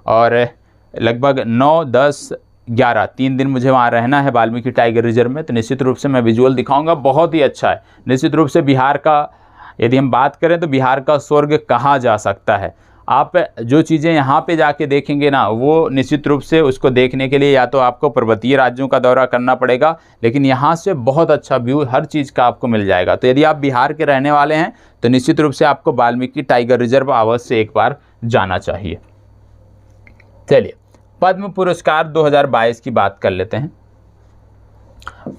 और लगभग 9, 10, 11 3 दिन मुझे वहाँ रहना है वाल्मीकि टाइगर रिजर्व में। तो निश्चित रूप से मैं विजुअल दिखाऊंगा, बहुत ही अच्छा है। निश्चित रूप से बिहार का यदि हम बात करें तो बिहार का स्वर्ग कहा जा सकता है। आप जो चीज़ें यहाँ पे जाके देखेंगे ना, वो निश्चित रूप से उसको देखने के लिए या तो आपको पर्वतीय राज्यों का दौरा करना पड़ेगा, लेकिन यहाँ से बहुत अच्छा व्यू हर चीज़ का आपको मिल जाएगा। तो यदि आप बिहार के रहने वाले हैं तो निश्चित रूप से आपको वाल्मीकि टाइगर रिजर्व अवश्य एक बार जाना चाहिए। चलिए पद्म पुरस्कार 2022 की बात कर लेते हैं।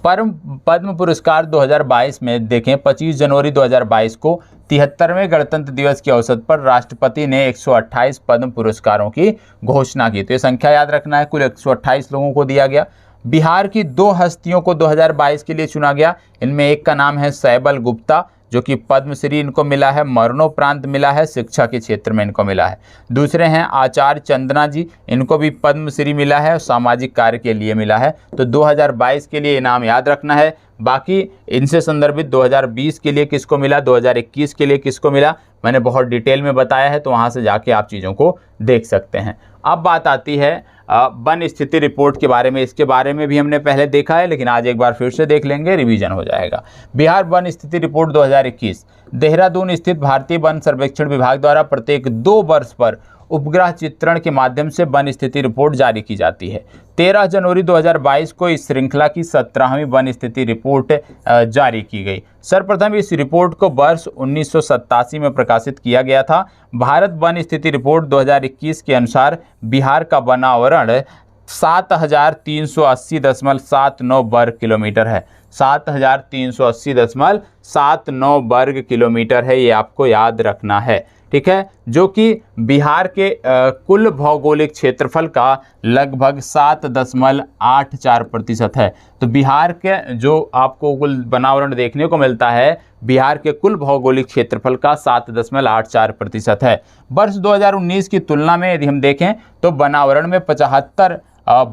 पद्म पुरस्कार 2022 में देखें, 25 जनवरी 2022 को 73वें गणतंत्र दिवस के अवसर पर राष्ट्रपति ने 128 पद्म पुरस्कारों की घोषणा की। तो ये संख्या याद रखना है, कुल 128 लोगों को दिया गया। बिहार की 2 हस्तियों को 2022 के लिए चुना गया। इनमें एक का नाम है शैबल गुप्ता, जो कि पद्मश्री इनको मिला है, मरणोपरांत मिला है, शिक्षा के क्षेत्र में इनको मिला है। दूसरे हैं आचार्य चंदना जी, इनको भी पद्मश्री मिला है, सामाजिक कार्य के लिए मिला है। तो 2022 के लिए इनाम याद रखना है। बाकी इनसे संदर्भित 2020 के लिए किसको मिला, 2021 के लिए किसको मिला, मैंने बहुत डिटेल में बताया है, तो वहाँ से जाके आप चीज़ों को देख सकते हैं। अब बात आती है वन स्थिति रिपोर्ट के बारे में। इसके बारे में भी हमने पहले देखा है, लेकिन आज एक बार फिर से देख लेंगे, रिवीजन हो जाएगा। बिहार वन स्थिति रिपोर्ट 2021 देहरादून स्थित भारतीय वन सर्वेक्षण विभाग द्वारा प्रत्येक 2 वर्ष पर उपग्रह चित्रण के माध्यम से वन स्थिति रिपोर्ट जारी की जाती है। 13 जनवरी 2022 को इस श्रृंखला की 17वीं वन स्थिति रिपोर्ट जारी की गई। सर्वप्रथम इस रिपोर्ट को वर्ष 1987 में प्रकाशित किया गया था। भारत वन स्थिति रिपोर्ट 2021 के अनुसार बिहार का वनावरण 7380.79 वर्ग किलोमीटर है। 7380.79 वर्ग किलोमीटर है, ये आपको याद रखना है, ठीक है, जो कि बिहार के कुल भौगोलिक क्षेत्रफल का लगभग 7.84% है। तो बिहार के जो आपको कुल वनावरण देखने को मिलता है, बिहार के कुल भौगोलिक क्षेत्रफल का 7.84% है। वर्ष 2019 की तुलना में यदि हम देखें तो वनावरण में 75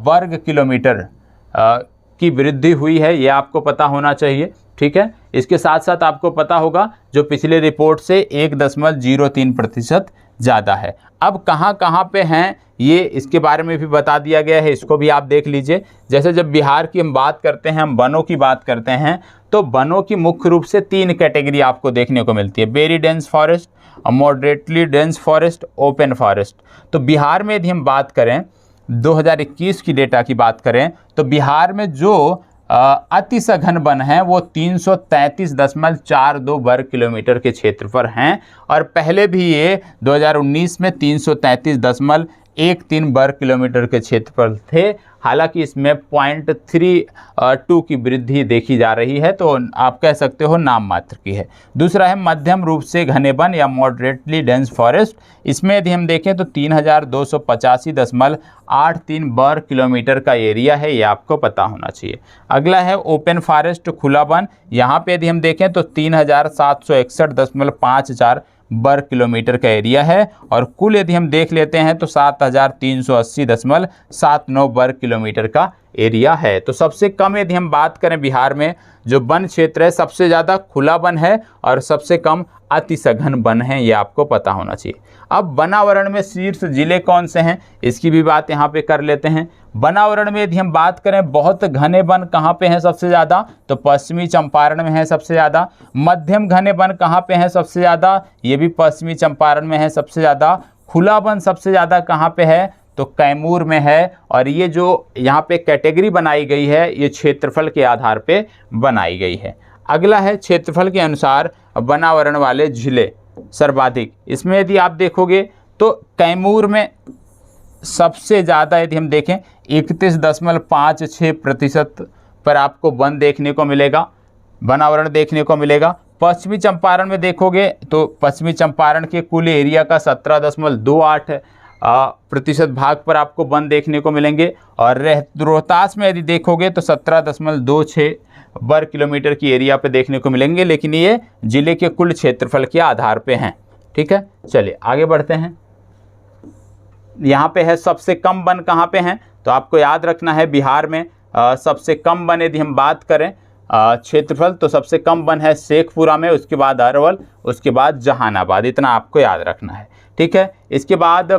वर्ग किलोमीटर की वृद्धि हुई है, ये आपको पता होना चाहिए, ठीक है। इसके साथ साथ आपको पता होगा जो पिछले रिपोर्ट से 1.03% ज़्यादा है। अब कहाँ कहाँ पे हैं ये इसके बारे में भी बता दिया गया है, इसको भी आप देख लीजिए। जैसे जब बिहार की हम बात करते हैं, हम वनों की बात करते हैं, तो वनों की मुख्य रूप से 3 कैटेगरी आपको देखने को मिलती है, very dense forest, moderately dense forest, open forest. तो बिहार में यदि हम बात करें 2021 की डेटा की बात करें तो बिहार में जो अति सघन वन है वो 333.42 वर्ग किलोमीटर के क्षेत्र पर हैं, और पहले भी ये 2019 में 333.13 वर्ग किलोमीटर के क्षेत्र पर थे। हालांकि इसमें 0.32 की वृद्धि देखी जा रही है, तो आप कह सकते हो नाम मात्र की है। दूसरा है मध्यम रूप से घने वन या मॉडरेटली डेंस फॉरेस्ट। इसमें यदि हम देखें तो 3285.83 वर्ग किलोमीटर का एरिया है, ये आपको पता होना चाहिए। अगला है ओपन फॉरेस्ट, खुला वन। यहाँ पे यदि हम देखें तो 3761.54 वर्ग किलोमीटर का एरिया है, और कुल यदि हम देख लेते हैं तो 7380.79 वर्ग किलोमीटर का एरिया है। तो सबसे कम यदि हम बात करें बिहार में जो वन क्षेत्र है, सबसे ज़्यादा खुला वन है और सबसे कम अति सघन वन है, ये आपको पता होना चाहिए। अब वनावरण में शीर्ष जिले कौन से हैं, इसकी भी बात यहाँ पे कर लेते हैं। वनावरण में यदि हम बात करें बहुत घने वन कहाँ पे हैं सबसे ज़्यादा, तो पश्चिमी चंपारण में है सबसे ज़्यादा। मध्यम घने वन कहाँ पे हैं सबसे ज़्यादा, ये भी पश्चिमी चंपारण में है सबसे ज़्यादा। खुला वन सबसे ज़्यादा कहाँ पे है, तो कैमूर में है। और ये जो यहाँ पे कैटेगरी बनाई गई है, ये क्षेत्रफल के आधार पे बनाई गई है। अगला है क्षेत्रफल के अनुसार वनावरण वाले जिले सर्वाधिक। इसमें यदि आप देखोगे तो कैमूर में सबसे ज़्यादा यदि हम देखें 31.56% पर आपको वन देखने को मिलेगा, वनावरण देखने को मिलेगा। पश्चिमी चंपारण में देखोगे तो पश्चिमी चंपारण के कुल एरिया का 17.28% भाग पर आपको वन देखने को मिलेंगे। और रोहतास में यदि देखोगे तो 17.26 वर्ग किलोमीटर की एरिया पे देखने को मिलेंगे, लेकिन ये जिले के कुल क्षेत्रफल के आधार पे हैं, ठीक है। चलिए आगे बढ़ते हैं। यहाँ पे है सबसे कम वन कहाँ पे हैं, तो आपको याद रखना है बिहार में सबसे कम वन यदि हम बात करें क्षेत्रफल, तो सबसे कम वन है शेखपुरा में, उसके बाद अरवल, उसके बाद जहानाबाद, इतना आपको याद रखना है, ठीक है। इसके बाद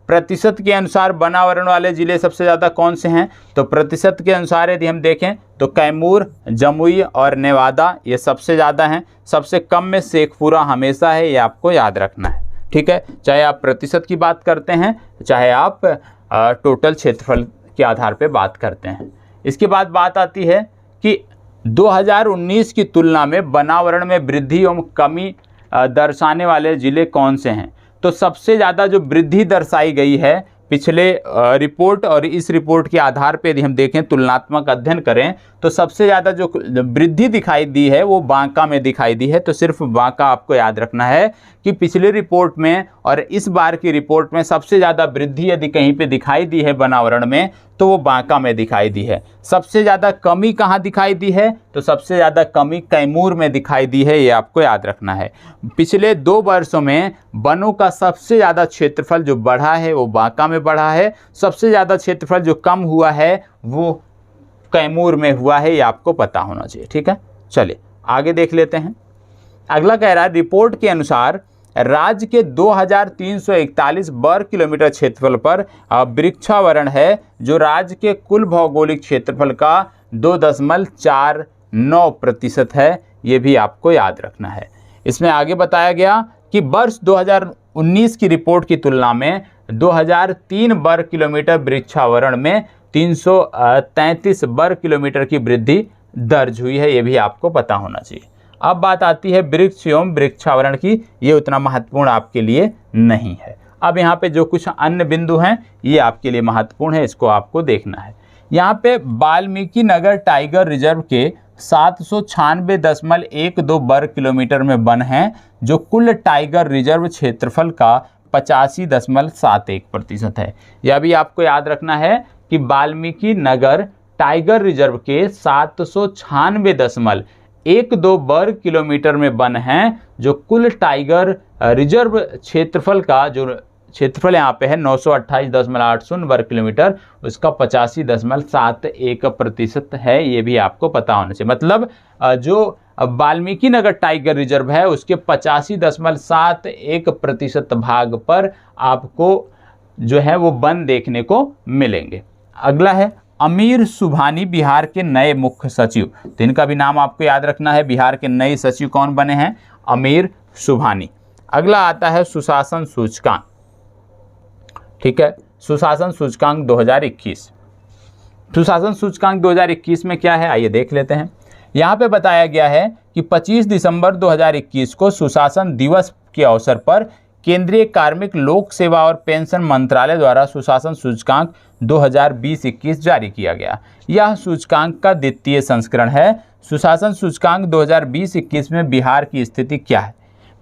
प्रतिशत के अनुसार वनावरण वाले ज़िले सबसे ज़्यादा कौन से हैं, तो प्रतिशत के अनुसार यदि हम देखें तो कैमूर, जमुई और नेवादा ये सबसे ज़्यादा हैं। सबसे कम में शेखपुरा हमेशा है, ये आपको याद रखना है, ठीक है। चाहे आप प्रतिशत की बात करते हैं, चाहे आप टोटल क्षेत्रफल के आधार पे बात करते हैं। इसके बाद बात आती है कि 2019 की तुलना में वनावरण में वृद्धि एवं कमी दर्शाने वाले ज़िले कौन से हैं, तो सबसे ज़्यादा जो वृद्धि दर्शाई गई है पिछले रिपोर्ट और इस रिपोर्ट के आधार पे यदि हम देखें, तुलनात्मक अध्ययन करें, तो सबसे ज़्यादा जो वृद्धि दिखाई दी है वो बांका में दिखाई दी है। तो सिर्फ बांका आपको याद रखना है कि पिछले रिपोर्ट में और इस बार की रिपोर्ट में सबसे ज़्यादा वृद्धि यदि कहीं पे दिखाई दी है वनावरण में, तो वो बांका में दिखाई दी है। सबसे ज़्यादा कमी कहाँ दिखाई दी है, तो सबसे ज़्यादा कमी कैमूर में दिखाई दी है, ये आपको याद रखना है। पिछले 2 वर्षों में वनों का सबसे ज़्यादा क्षेत्रफल जो बढ़ा है वो बांका में बढ़ा है, सबसे ज़्यादा क्षेत्रफल जो कम हुआ है वो कैमूर में हुआ है, ये आपको पता होना चाहिए, ठीक है। चलिए आगे देख लेते हैं। अगला कह रहा है रिपोर्ट के अनुसार राज्य के 2341 वर्ग किलोमीटर क्षेत्रफल पर वृक्षावरण है, जो राज्य के कुल भौगोलिक क्षेत्रफल का 2.49% है। ये भी आपको याद रखना है। इसमें आगे बताया गया कि वर्ष 2019 की रिपोर्ट की तुलना में 2003 वर्ग किलोमीटर वृक्षावरण में 333 वर्ग किलोमीटर की वृद्धि दर्ज हुई है। ये भी आपको पता होना चाहिए। अब बात आती है वृक्ष एवं वृक्षावरण की, ये उतना महत्वपूर्ण आपके लिए नहीं है। अब यहाँ पे जो कुछ अन्य बिंदु हैं ये आपके लिए महत्वपूर्ण है, इसको आपको देखना है। यहाँ पे वाल्मीकि नगर टाइगर रिजर्व के 796.12 वर्ग किलोमीटर में वन हैं, जो कुल टाइगर रिजर्व क्षेत्रफल का 85.71% है। यह भी आपको याद रखना है कि वाल्मीकि नगर टाइगर रिजर्व के 796.12 वर्ग किलोमीटर में वन हैं, जो कुल टाइगर रिजर्व क्षेत्रफल का जो क्षेत्रफल यहाँ पे है 928.80 वर्ग किलोमीटर, उसका 85.71% है। ये भी आपको पता होना चाहिए। मतलब जो वाल्मीकि नगर टाइगर रिजर्व है उसके 85.71% भाग पर आपको जो है वो वन देखने को मिलेंगे। अगला है अमीर सुबहानी बिहार के नए मुख्य सचिव। तो इनका भी नाम आपको याद रखना है। बिहार के नए सचिव कौन बने हैं? अमीर सुबहानी। अगला आता है सुशासन सूचकांक। ठीक है, सुशासन सूचकांक 2021। सुशासन सूचकांक 2021 में क्या है आइए देख लेते हैं। यहाँ पे बताया गया है कि 25 दिसंबर 2021 को सुशासन दिवस के अवसर पर केंद्रीय कार्मिक लोक सेवा और पेंशन मंत्रालय द्वारा सुशासन सूचकांक 2020-21 जारी किया गया। यह सूचकांक का द्वितीय संस्करण है। सुशासन सूचकांक 2020-21 में बिहार की स्थिति क्या है?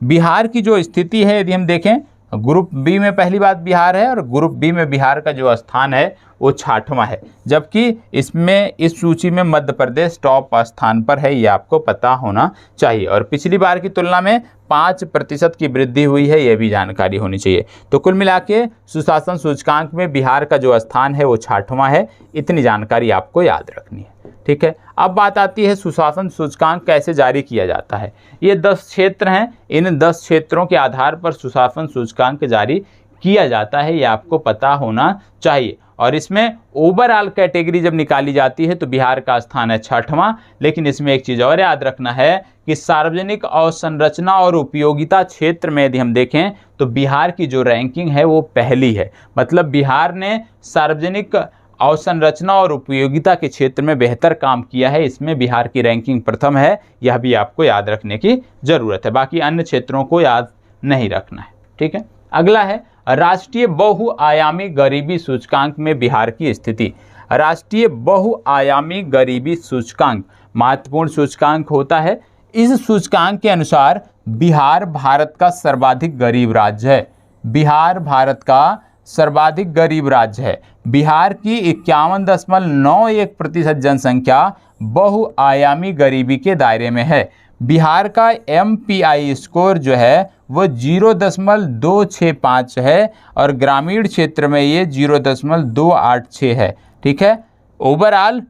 बिहार की जो स्थिति है यदि हम देखें, ग्रुप बी में पहली बात बिहार है और ग्रुप बी में बिहार का जो स्थान है वो 6वां है, जबकि इसमें इस सूची में मध्य प्रदेश टॉप स्थान पर है। ये आपको पता होना चाहिए। और पिछली बार की तुलना में 5% की वृद्धि हुई है, ये भी जानकारी होनी चाहिए। तो कुल मिला के सुशासन सूचकांक में बिहार का जो स्थान है वो 6वां है। इतनी जानकारी आपको याद रखनी है। ठीक है, अब बात आती है सुशासन सूचकांक कैसे जारी किया जाता है। ये 10 क्षेत्र हैं, इन 10 क्षेत्रों के आधार पर सुशासन सूचकांक जारी किया जाता है, ये आपको पता होना चाहिए। और इसमें ओवरऑल कैटेगरी जब निकाली जाती है तो बिहार का स्थान है 6वां। लेकिन इसमें एक चीज़ और याद रखना है कि सार्वजनिक अवसंरचना और उपयोगिता क्षेत्र में यदि हम देखें तो बिहार की जो रैंकिंग है वो पहली है। मतलब बिहार ने सार्वजनिक अवसंरचना और उपयोगिता के क्षेत्र में बेहतर काम किया है, इसमें बिहार की रैंकिंग प्रथम है। यह भी आपको याद रखने की जरूरत है। बाकी अन्य क्षेत्रों को याद नहीं रखना है। ठीक है, अगला है राष्ट्रीय बहुआयामी गरीबी सूचकांक में बिहार की स्थिति। राष्ट्रीय बहुआयामी गरीबी सूचकांक महत्वपूर्ण सूचकांक होता है। इस सूचकांक के अनुसार बिहार भारत का सर्वाधिक गरीब राज्य है। बिहार भारत का सर्वाधिक गरीब राज्य है। बिहार की 51.91% जनसंख्या बहुआयामी गरीबी के दायरे में है। बिहार का MPI स्कोर जो है वो 0.265 है और ग्रामीण क्षेत्र में ये 0.286 है। ठीक है, ओवरऑल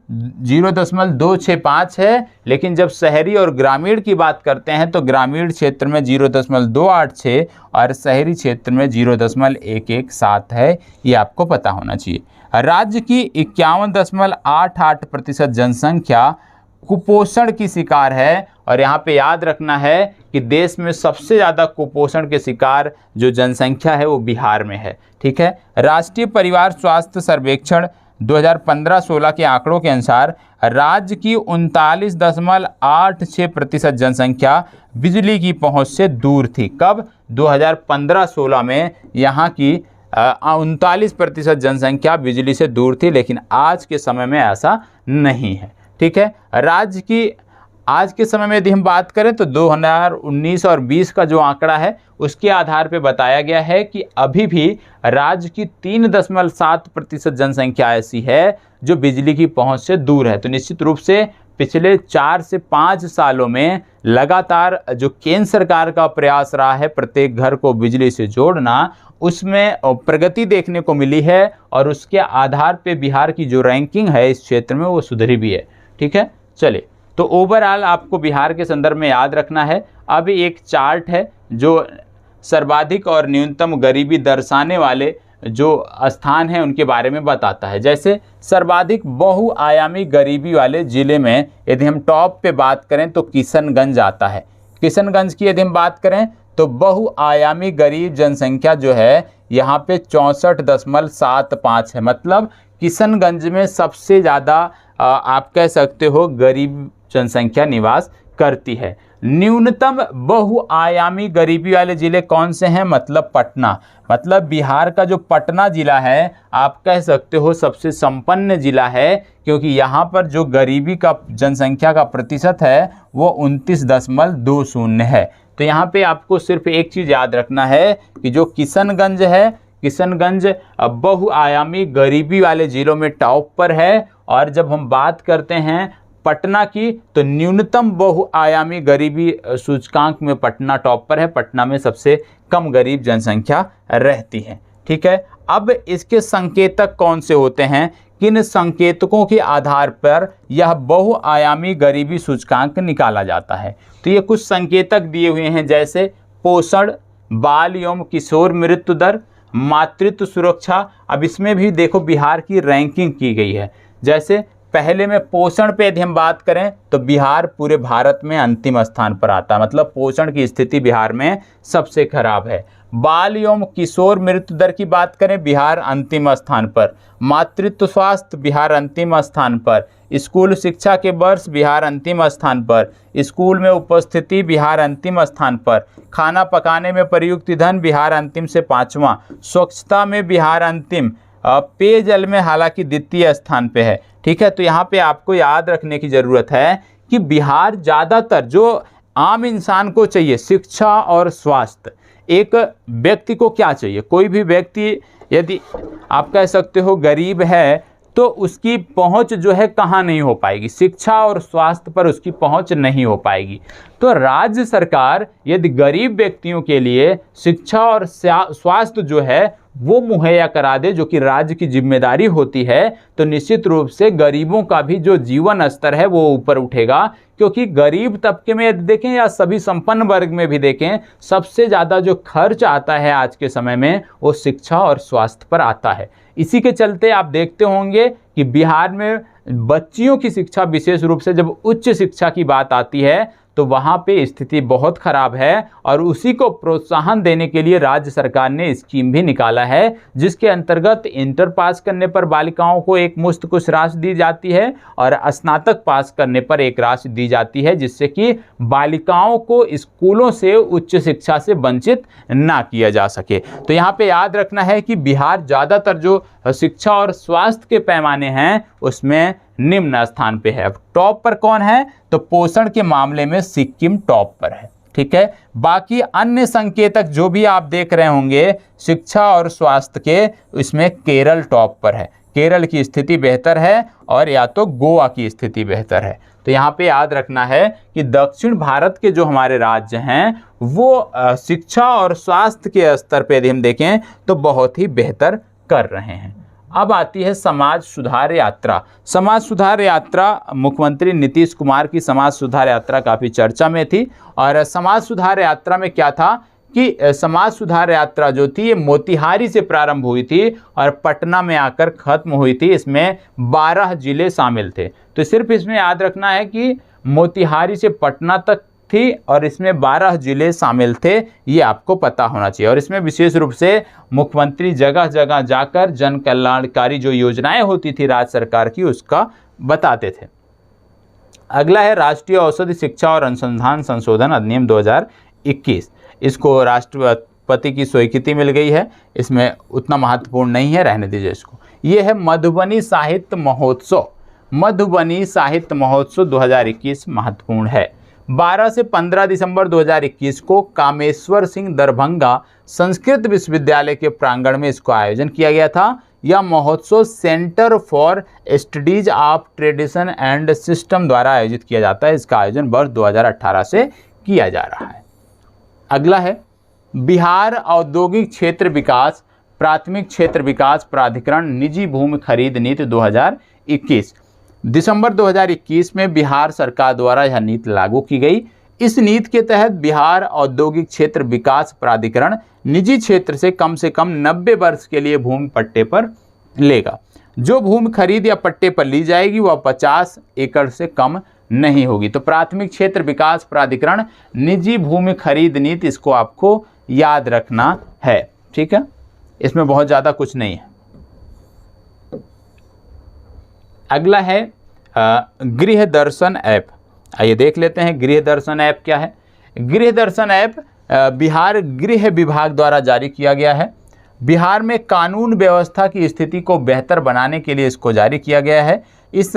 0.265 है, लेकिन जब शहरी और ग्रामीण की बात करते हैं तो ग्रामीण क्षेत्र में 0.286 और शहरी क्षेत्र में 0.117 है। ये आपको पता होना चाहिए। राज्य की 51.88% जनसंख्या कुपोषण की शिकार है। और यहाँ पे याद रखना है कि देश में सबसे ज़्यादा कुपोषण के शिकार जो जनसंख्या है वो बिहार में है। ठीक है, राष्ट्रीय परिवार स्वास्थ्य सर्वेक्षण 2015-16 के आंकड़ों के अनुसार राज्य की 39.86% जनसंख्या बिजली की पहुंच से दूर थी। कब? 2015-16 में यहाँ की 39% जनसंख्या बिजली से दूर थी, लेकिन आज के समय में ऐसा नहीं है। ठीक है, राज्य की आज के समय में यदि हम बात करें तो 2019 और 20 का जो आंकड़ा है उसके आधार पर बताया गया है कि अभी भी राज्य की 3.7% जनसंख्या ऐसी है जो बिजली की पहुंच से दूर है। तो निश्चित रूप से पिछले 4 से 5 सालों में लगातार जो केंद्र सरकार का प्रयास रहा है प्रत्येक घर को बिजली से जोड़ना, उसमें प्रगति देखने को मिली है और उसके आधार पे बिहार की जो रैंकिंग है इस क्षेत्र में वो सुधरी भी है। ठीक है, चलिए, तो ओवरऑल आपको बिहार के संदर्भ में याद रखना है। अब एक चार्ट है जो सर्वाधिक और न्यूनतम गरीबी दर्शाने वाले जो स्थान हैं उनके बारे में बताता है। जैसे सर्वाधिक बहुआयामी गरीबी वाले जिले में यदि हम टॉप पे बात करें तो किशनगंज आता है। किशनगंज की यदि हम बात करें तो बहुआयामी गरीब जनसंख्या जो है यहाँ पे 64.75 है। मतलब किशनगंज में सबसे ज़्यादा आप कह सकते हो गरीब जनसंख्या निवास करती है। न्यूनतम बहुआयामी गरीबी वाले ज़िले कौन से हैं? मतलब पटना। मतलब बिहार का जो पटना ज़िला है आप कह सकते हो सबसे संपन्न ज़िला है, क्योंकि यहाँ पर जो गरीबी का जनसंख्या का प्रतिशत है वो 29.20 है। तो यहाँ पे आपको सिर्फ एक चीज़ याद रखना है कि जो किशनगंज है, किशनगंज बहुआयामी गरीबी वाले ज़िलों में टॉप पर है। और जब हम बात करते हैं पटना की तो न्यूनतम बहुआयामी गरीबी सूचकांक में पटना टॉप पर है। पटना में सबसे कम गरीब जनसंख्या रहती है। ठीक है, अब इसके संकेतक कौन से होते हैं? किन संकेतकों के आधार पर यह बहुआयामी गरीबी सूचकांक निकाला जाता है? तो ये कुछ संकेतक दिए हुए हैं, जैसे पोषण, बाल एवं किशोर मृत्यु दर, मातृत्व सुरक्षा। अब इसमें भी देखो बिहार की रैंकिंग की गई है। जैसे पहले में पोषण पे यदि हम बात करें तो बिहार पूरे भारत में अंतिम स्थान पर आता है। मतलब पोषण की स्थिति बिहार में सबसे खराब है। बाल एवं किशोर मृत्यु दर की बात करें, बिहार अंतिम स्थान पर। मातृत्व स्वास्थ्य, बिहार अंतिम स्थान पर। स्कूल शिक्षा के वर्ष, बिहार अंतिम स्थान पर। स्कूल में उपस्थिति, बिहार अंतिम स्थान पर। खाना पकाने में प्रयुक्त ईंधन, बिहार अंतिम से 5वां। स्वच्छता में बिहार अंतिम। पेयजल में हालांकि द्वितीय स्थान पे है। ठीक है, तो यहाँ पे आपको याद रखने की ज़रूरत है कि बिहार ज़्यादातर जो आम इंसान को चाहिए, शिक्षा और स्वास्थ्य। एक व्यक्ति को क्या चाहिए? कोई भी व्यक्ति यदि आप कह सकते हो गरीब है तो उसकी पहुंच जो है कहाँ नहीं हो पाएगी? शिक्षा और स्वास्थ्य पर उसकी पहुंच नहीं हो पाएगी। तो राज्य सरकार यदि गरीब व्यक्तियों के लिए शिक्षा और स्वास्थ्य जो है वो मुहैया करा दे, जो कि राज्य की जिम्मेदारी होती है, तो निश्चित रूप से गरीबों का भी जो जीवन स्तर है वो ऊपर उठेगा। क्योंकि गरीब तबके में यदि देखें या सभी संपन्न वर्ग में भी देखें, सबसे ज़्यादा जो खर्च आता है आज के समय में वो शिक्षा और स्वास्थ्य पर आता है। इसी के चलते आप देखते होंगे कि बिहार में बच्चियों की शिक्षा, विशेष रूप से जब उच्च शिक्षा की बात आती है तो वहाँ पे स्थिति बहुत खराब है। और उसी को प्रोत्साहन देने के लिए राज्य सरकार ने स्कीम भी निकाला है, जिसके अंतर्गत इंटर पास करने पर बालिकाओं को एक मुश्त कुछ राशि दी जाती है और स्नातक पास करने पर एक राशि दी जाती है, जिससे कि बालिकाओं को स्कूलों से उच्च शिक्षा से वंचित ना किया जा सके। तो यहाँ पे याद रखना है कि बिहार ज़्यादातर जो शिक्षा और स्वास्थ्य के पैमाने हैं उसमें निम्न स्थान पे है। अब टॉप पर कौन है? तो पोषण के मामले में सिक्किम टॉप पर है। ठीक है, बाकी अन्य संकेतक जो भी आप देख रहे होंगे शिक्षा और स्वास्थ्य के, इसमें केरल टॉप पर है। केरल की स्थिति बेहतर है और या तो गोवा की स्थिति बेहतर है। तो यहाँ पे याद रखना है कि दक्षिण भारत के जो हमारे राज्य हैं वो शिक्षा और स्वास्थ्य के स्तर पे यदि हम देखें तो बहुत ही बेहतर कर रहे हैं। अब आती है समाज सुधार यात्रा। समाज सुधार यात्रा, मुख्यमंत्री नीतीश कुमार की समाज सुधार यात्रा काफ़ी चर्चा में थी। और समाज सुधार यात्रा में क्या था कि समाज सुधार यात्रा जो थी ये मोतिहारी से प्रारंभ हुई थी और पटना में आकर ख़त्म हुई थी। इसमें 12 जिले शामिल थे। तो सिर्फ इसमें याद रखना है कि मोतिहारी से पटना तक थी और इसमें 12 जिले शामिल थे, ये आपको पता होना चाहिए। और इसमें विशेष रूप से मुख्यमंत्री जगह जगह जाकर जन कल्याणकारी जो योजनाएं होती थी राज्य सरकार की उसका बताते थे। अगला है राष्ट्रीय औषधि शिक्षा और अनुसंधान संशोधन अधिनियम 2021। इसको राष्ट्रपति की स्वीकृति मिल गई है। इसमें उतना महत्वपूर्ण नहीं है, रहने दीजिए इसको। ये है मधुबनी साहित्य महोत्सव। मधुबनी साहित्य महोत्सव 2021 महत्वपूर्ण है। 12 से 15 दिसंबर 2021 को कामेश्वर सिंह दरभंगा संस्कृत विश्वविद्यालय के प्रांगण में इसको आयोजन किया गया था। यह महोत्सव centre for studies of tradition and system द्वारा आयोजित किया जाता है। इसका आयोजन वर्ष 2018 से किया जा रहा है। अगला है बिहार औद्योगिक क्षेत्र विकास प्राथमिक क्षेत्र विकास प्राधिकरण निजी भूमि खरीद नीति 2021। दिसंबर 2021 में बिहार सरकार द्वारा यह नीति लागू की गई। इस नीति के तहत बिहार औद्योगिक क्षेत्र विकास प्राधिकरण निजी क्षेत्र से कम 90 वर्ष के लिए भूमि पट्टे पर लेगा। जो भूमि खरीद या पट्टे पर ली जाएगी वह 50 एकड़ से कम नहीं होगी। तो प्राथमिक क्षेत्र विकास प्राधिकरण निजी भूमि खरीद नीति, इसको आपको याद रखना है। ठीक है, इसमें बहुत ज़्यादा कुछ नहीं है। अगला है गृह दर्शन ऐप। आइए देख लेते हैं गृह दर्शन ऐप क्या है। गृह दर्शन ऐप बिहार गृह विभाग द्वारा जारी किया गया है। बिहार में कानून व्यवस्था की स्थिति को बेहतर बनाने के लिए इसको जारी किया गया है। इस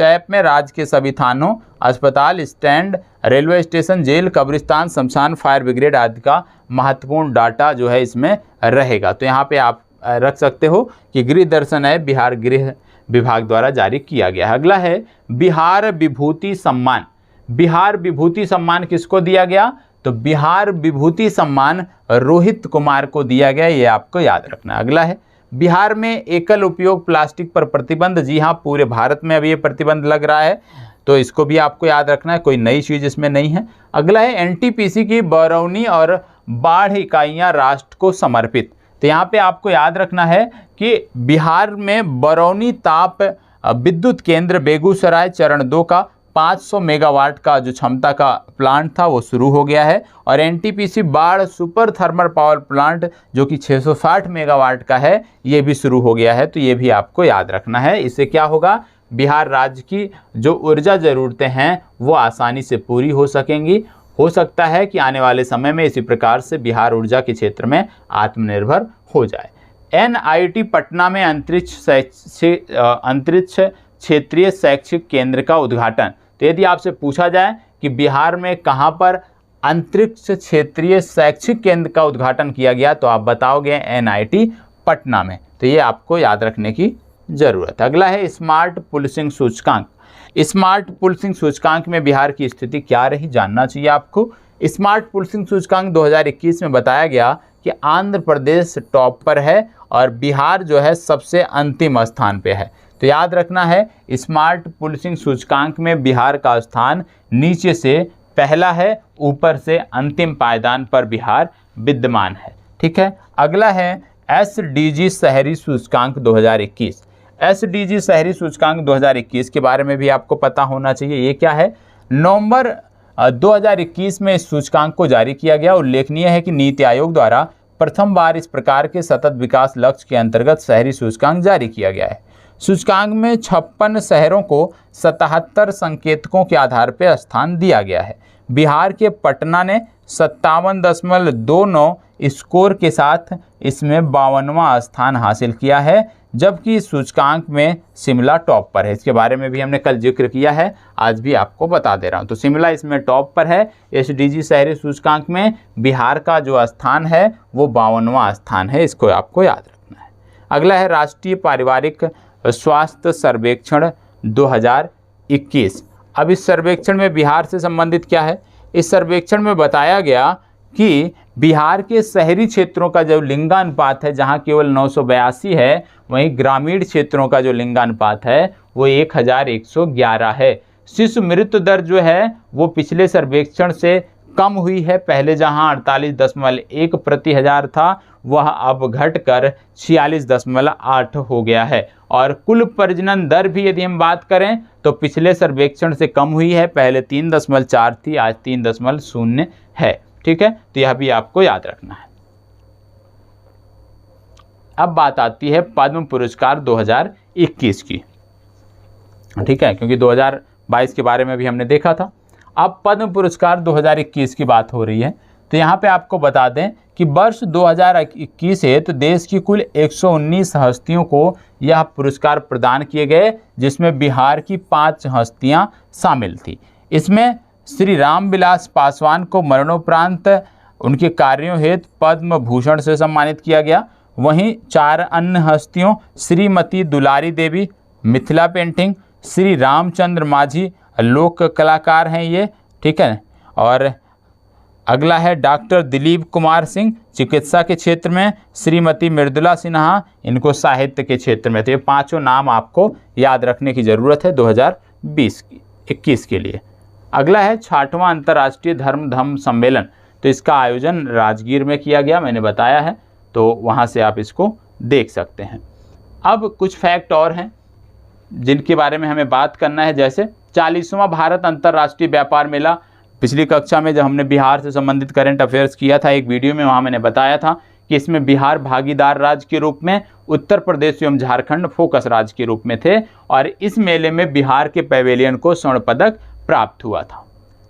ऐप में राज्य के सभी थानों, अस्पताल, स्टैंड, रेलवे स्टेशन, जेल, कब्रिस्तान, शमशान, फायर ब्रिगेड आदि का महत्वपूर्ण डाटा जो है इसमें रहेगा। तो यहाँ पे आप रख सकते हो कि गृह दर्शन ऐप बिहार गृह विभाग द्वारा जारी किया गया है। अगला है बिहार विभूति सम्मान। बिहार विभूति सम्मान किसको दिया गया? तो बिहार विभूति सम्मान रोहित कुमार को दिया गया, ये आपको याद रखना। अगला है बिहार में एकल उपयोग प्लास्टिक पर प्रतिबंध। जी हाँ, पूरे भारत में अभी ये प्रतिबंध लग रहा है, तो इसको भी आपको याद रखना है, कोई नई चीज़ इसमें नहीं है। अगला है एनटीपीसी की बरौनी और बाढ़ इकाइयाँ राष्ट्र को समर्पित। तो यहाँ पे आपको याद रखना है कि बिहार में बरौनी ताप विद्युत केंद्र बेगूसराय चरण 2 का 500 मेगावाट का जो क्षमता का प्लांट था वो शुरू हो गया है। और एनटीपीसी बाढ़ सुपर थर्मल पावर प्लांट जो कि 660 मेगावाट का है, ये भी शुरू हो गया है। तो ये भी आपको याद रखना है। इससे क्या होगा, बिहार राज्य की जो ऊर्जा ज़रूरतें हैं वो आसानी से पूरी हो सकेंगी। हो सकता है कि आने वाले समय में इसी प्रकार से बिहार ऊर्जा के क्षेत्र में आत्मनिर्भर हो जाए। एनआईटी पटना में अंतरिक्ष क्षेत्रीय शैक्षिक केंद्र का उद्घाटन। तो यदि आपसे पूछा जाए कि बिहार में कहाँ पर अंतरिक्ष क्षेत्रीय शैक्षिक केंद्र का उद्घाटन किया गया, तो आप बताओगे एनआईटी पटना में। तो ये आपको याद रखने की जरूरत है। अगला है स्मार्ट पुलिसिंग सूचकांक। स्मार्ट पुलिसिंग सूचकांक में बिहार की स्थिति क्या रही, जानना चाहिए आपको। स्मार्ट पुलिसिंग सूचकांक 2021 में बताया गया कि आंध्र प्रदेश टॉप पर है और बिहार जो है सबसे अंतिम स्थान पे है। तो याद रखना है स्मार्ट पुलिसिंग सूचकांक में बिहार का स्थान नीचे से पहला है, ऊपर से अंतिम पायदान पर बिहार विद्यमान है। ठीक है, अगला है एसडीजी शहरी सूचकांक 2021। एसडीजी शहरी सूचकांक 2021 के बारे में भी आपको पता होना चाहिए। ये क्या है? नवंबर 2021 में इस सूचकांक को जारी किया गया। उल्लेखनीय है कि नीति आयोग द्वारा प्रथम बार इस प्रकार के सतत विकास लक्ष्य के अंतर्गत शहरी सूचकांक जारी किया गया है। सूचकांक में 56 शहरों को 77 संकेतकों के आधार पर स्थान दिया गया है। बिहार के पटना ने 57.29 स्कोर के साथ इसमें 52वां स्थान हासिल किया है, जबकि इस सूचकांक में शिमला टॉप पर है। इसके बारे में भी हमने कल जिक्र किया है, आज भी आपको बता दे रहा हूं। तो शिमला इसमें टॉप पर है। एसडीजी शहरी सूचकांक में बिहार का जो स्थान है वो 52वां स्थान है, इसको आपको याद रखना है। अगला है राष्ट्रीय पारिवारिक स्वास्थ्य सर्वेक्षण 2021। अब इस सर्वेक्षण में बिहार से संबंधित क्या है? इस सर्वेक्षण में बताया गया कि बिहार के शहरी क्षेत्रों का जो लिंगानुपात है, जहां केवल 982 है, वहीं ग्रामीण क्षेत्रों का जो लिंगानुपात है वो 1111 है। शिशु मृत्यु दर जो है वो पिछले सर्वेक्षण से कम हुई है। पहले जहां 48.1 प्रति हजार था, वह अब घटकर 46.8 हो गया है। और कुल प्रजनन दर भी यदि हम बात करें तो पिछले सर्वेक्षण से कम हुई है। पहले 3.4 थी, आज 3.0 है। ठीक है, तो यह भी आपको याद रखना है। अब बात आती है पद्म पुरस्कार 2021 की। ठीक है, क्योंकि 2022 के बारे में भी हमने देखा था। अब पद्म पुरस्कार 2021 की बात हो रही है, तो यहाँ पे आपको बता दें कि वर्ष 2021 से तो देश की कुल 119 हस्तियों को यह पुरस्कार प्रदान किए गए, जिसमें बिहार की 5 हस्तियां शामिल थी। इसमें श्री रामविलास पासवान को मरणोपरांत उनके कार्यों हेतु पद्म भूषण से सम्मानित किया गया। वहीं 4 अन्य हस्तियों श्रीमती दुलारी देवी मिथिला पेंटिंग, श्री रामचंद्र माझी लोक कलाकार हैं ये। ठीक है, और अगला है डॉक्टर दिलीप कुमार सिंह चिकित्सा के क्षेत्र में, श्रीमती मृदुला सिन्हा इनको साहित्य के क्षेत्र में। तो ये 5 नाम आपको याद रखने की ज़रूरत है 2021 के लिए। अगला है 60वां अंतर्राष्ट्रीय धर्म सम्मेलन, तो इसका आयोजन राजगीर में किया गया, मैंने बताया है, तो वहाँ से आप इसको देख सकते हैं। अब कुछ फैक्ट और हैं जिनके बारे में हमें बात करना है, जैसे 40वां भारत अंतर्राष्ट्रीय व्यापार मेला। पिछली कक्षा में जब हमने बिहार से संबंधित करंट अफेयर्स किया था एक वीडियो में, वहाँ मैंने बताया था कि इसमें बिहार भागीदार राज्य के रूप में, उत्तर प्रदेश एवं झारखंड फोकस राज्य के रूप में थे, और इस मेले में बिहार के पैवेलियन को स्वर्ण पदक प्राप्त हुआ था।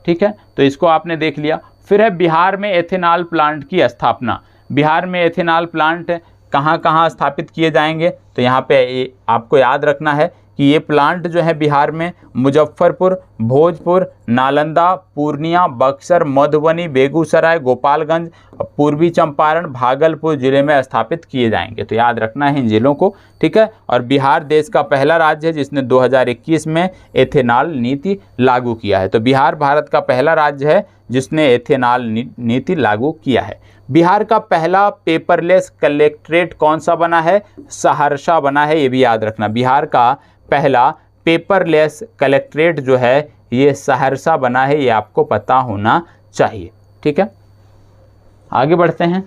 ठीक है, तो इसको आपने देख लिया। फिर है बिहार में एथेनॉल प्लांट की स्थापना। बिहार में एथेनॉल प्लांट कहाँ कहाँ स्थापित किए जाएंगे, तो यहाँ पे आपको याद रखना है कि ये प्लांट जो है बिहार में मुजफ्फरपुर, भोजपुर, नालंदा, पूर्णिया, बक्सर, मधुबनी, बेगूसराय, गोपालगंज, पूर्वी चंपारण, भागलपुर जिले में स्थापित किए जाएंगे। तो याद रखना है इन जिलों को, ठीक है। और बिहार देश का पहला राज्य है जिसने 2021 में एथेनॉल नीति लागू किया है। तो बिहार भारत का पहला राज्य है जिसने एथेनॉल नीति लागू किया है। बिहार का पहला पेपरलेस कलेक्ट्रेट कौन सा बना है? सहरसा बना है, ये भी याद रखना। बिहार का पहला पेपरलेस कलेक्ट्रेट जो है ये सहरसा बना है, ये आपको पता होना चाहिए, ठीक है। आगे बढ़ते हैं,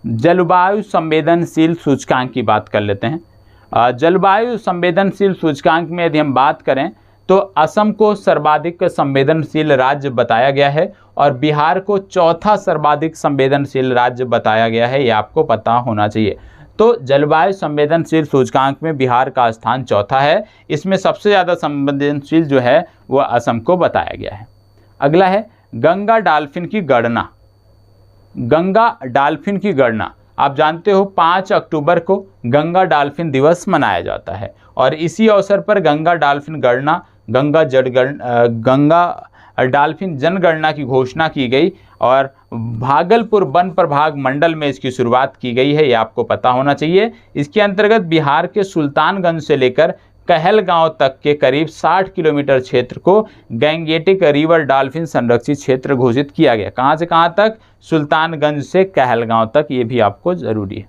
जलवायु संवेदनशील सूचकांक की बात कर लेते हैं। जलवायु संवेदनशील सूचकांक में यदि हम बात करें तो असम को सर्वाधिक संवेदनशील राज्य बताया गया है और बिहार को चौथा सर्वाधिक संवेदनशील राज्य बताया गया है, ये आपको पता होना चाहिए। तो जलवायु संवेदनशील सूचकांक में बिहार का स्थान चौथा है। इसमें सबसे ज़्यादा संवेदनशील जो है वह असम को बताया गया है। अगला है गंगा डॉल्फिन की गणना। गंगा डॉल्फिन की गणना आप जानते हो 5 अक्टूबर को गंगा डॉल्फिन दिवस मनाया जाता है और इसी अवसर पर गंगा डॉल्फिन गणना, गंगा डॉल्फिन जनगणना की घोषणा की गई और भागलपुर वन प्रभाग मंडल में इसकी शुरुआत की गई है, ये आपको पता होना चाहिए। इसके अंतर्गत बिहार के सुल्तानगंज से लेकर कहलगांव तक के करीब 60 किलोमीटर क्षेत्र को गैंगेटिक रिवर डॉल्फिन संरक्षित क्षेत्र घोषित किया गया। कहाँ से कहाँ तक? सुल्तानगंज से कहलगांव तक, ये भी आपको जरूरी है।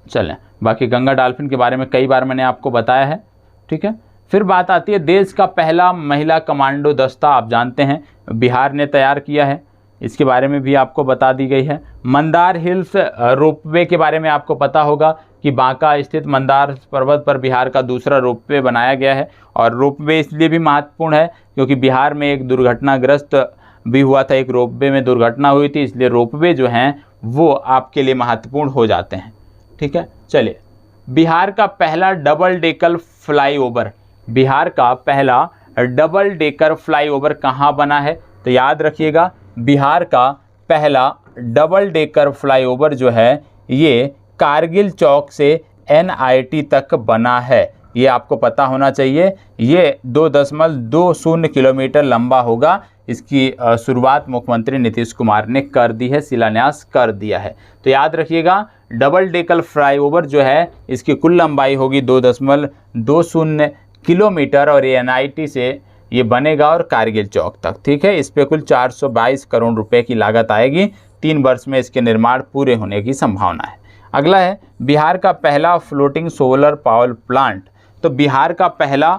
चलें, बाकी गंगा डॉल्फिन के बारे में कई बार मैंने आपको बताया है, ठीक है। फिर बात आती है देश का पहला महिला कमांडो दस्ता, आप जानते हैं बिहार ने तैयार किया है, इसके बारे में भी आपको बता दी गई है। मंदार हिल्स रोपवे के बारे में आपको पता होगा कि बांका स्थित मंदार पर्वत पर बिहार का दूसरा रोपवे बनाया गया है और रोपवे इसलिए भी महत्वपूर्ण है क्योंकि बिहार में एक दुर्घटनाग्रस्त भी हुआ था, एक रोपवे में दुर्घटना हुई थी, इसलिए रोपवे जो हैं वो आपके लिए महत्वपूर्ण हो जाते हैं, ठीक है। चलिए, बिहार का पहला डबल डेकर फ्लाईओवर, बिहार का पहला डबल डेकर फ्लाईओवर कहाँ बना है? तो याद रखिएगा, बिहार का पहला डबल डेकर फ्लाईओवर जो है ये कारगिल चौक से NIT तक बना है, ये आपको पता होना चाहिए। ये 2.20 किलोमीटर लंबा होगा। इसकी शुरुआत मुख्यमंत्री नीतीश कुमार ने कर दी है, शिलान्यास कर दिया है। तो याद रखिएगा, डबल डेकर फ्लाईओवर जो है इसकी कुल लंबाई होगी 2.20 किलोमीटर और ये NIT से ये बनेगा और कारगिल चौक तक, ठीक है। इस पे कुल 422 करोड़ रुपए की लागत आएगी। 3 वर्ष में इसके निर्माण पूरे होने की संभावना है। अगला है बिहार का पहला फ्लोटिंग सोलर पावर प्लांट। तो बिहार का पहला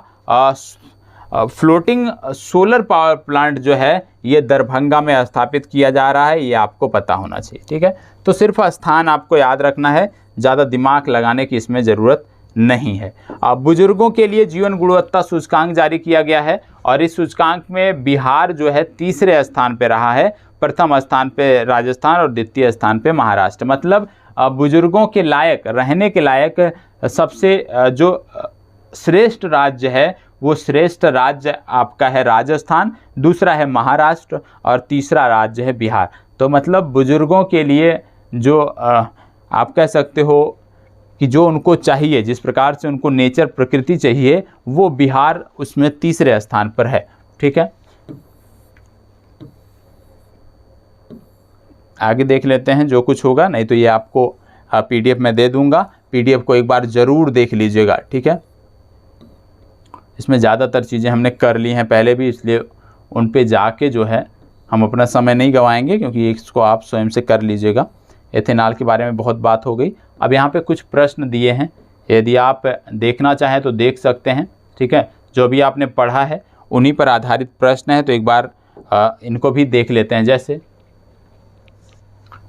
फ्लोटिंग सोलर पावर प्लांट जो है ये दरभंगा में स्थापित किया जा रहा है, ये आपको पता होना चाहिए, ठीक है। तो सिर्फ स्थान आपको याद रखना है, ज़्यादा दिमाग लगाने की इसमें ज़रूरत नहीं है। अब बुजुर्गों के लिए जीवन गुणवत्ता सूचकांक जारी किया गया है और इस सूचकांक में बिहार जो है तीसरे स्थान पे रहा है। प्रथम स्थान पे राजस्थान और द्वितीय स्थान पे महाराष्ट्र। मतलब बुजुर्गों के लायक, रहने के लायक सबसे जो श्रेष्ठ राज्य है वो श्रेष्ठ राज्य आपका है राजस्थान, दूसरा है महाराष्ट्र और तीसरा राज्य है बिहार। तो मतलब बुजुर्गों के लिए जो आप कह सकते हो कि जो उनको चाहिए, जिस प्रकार से उनको नेचर प्रकृति चाहिए, वो बिहार उसमें तीसरे स्थान पर है, ठीक है। आगे देख लेते हैं जो कुछ होगा, नहीं तो ये आपको PDF में दे दूंगा। PDF को एक बार ज़रूर देख लीजिएगा, ठीक है। इसमें ज़्यादातर चीज़ें हमने कर ली हैं पहले भी, इसलिए उन पे जाके जो है हम अपना समय नहीं गंवाएंगे क्योंकि इसको आप स्वयं से कर लीजिएगा। एथेनॉल के बारे में बहुत बात हो गई। अब यहाँ पे कुछ प्रश्न दिए हैं, यदि आप देखना चाहें तो देख सकते हैं, ठीक है। जो भी आपने पढ़ा है उन्हीं पर आधारित प्रश्न है, तो एक बार इनको भी देख लेते हैं। जैसे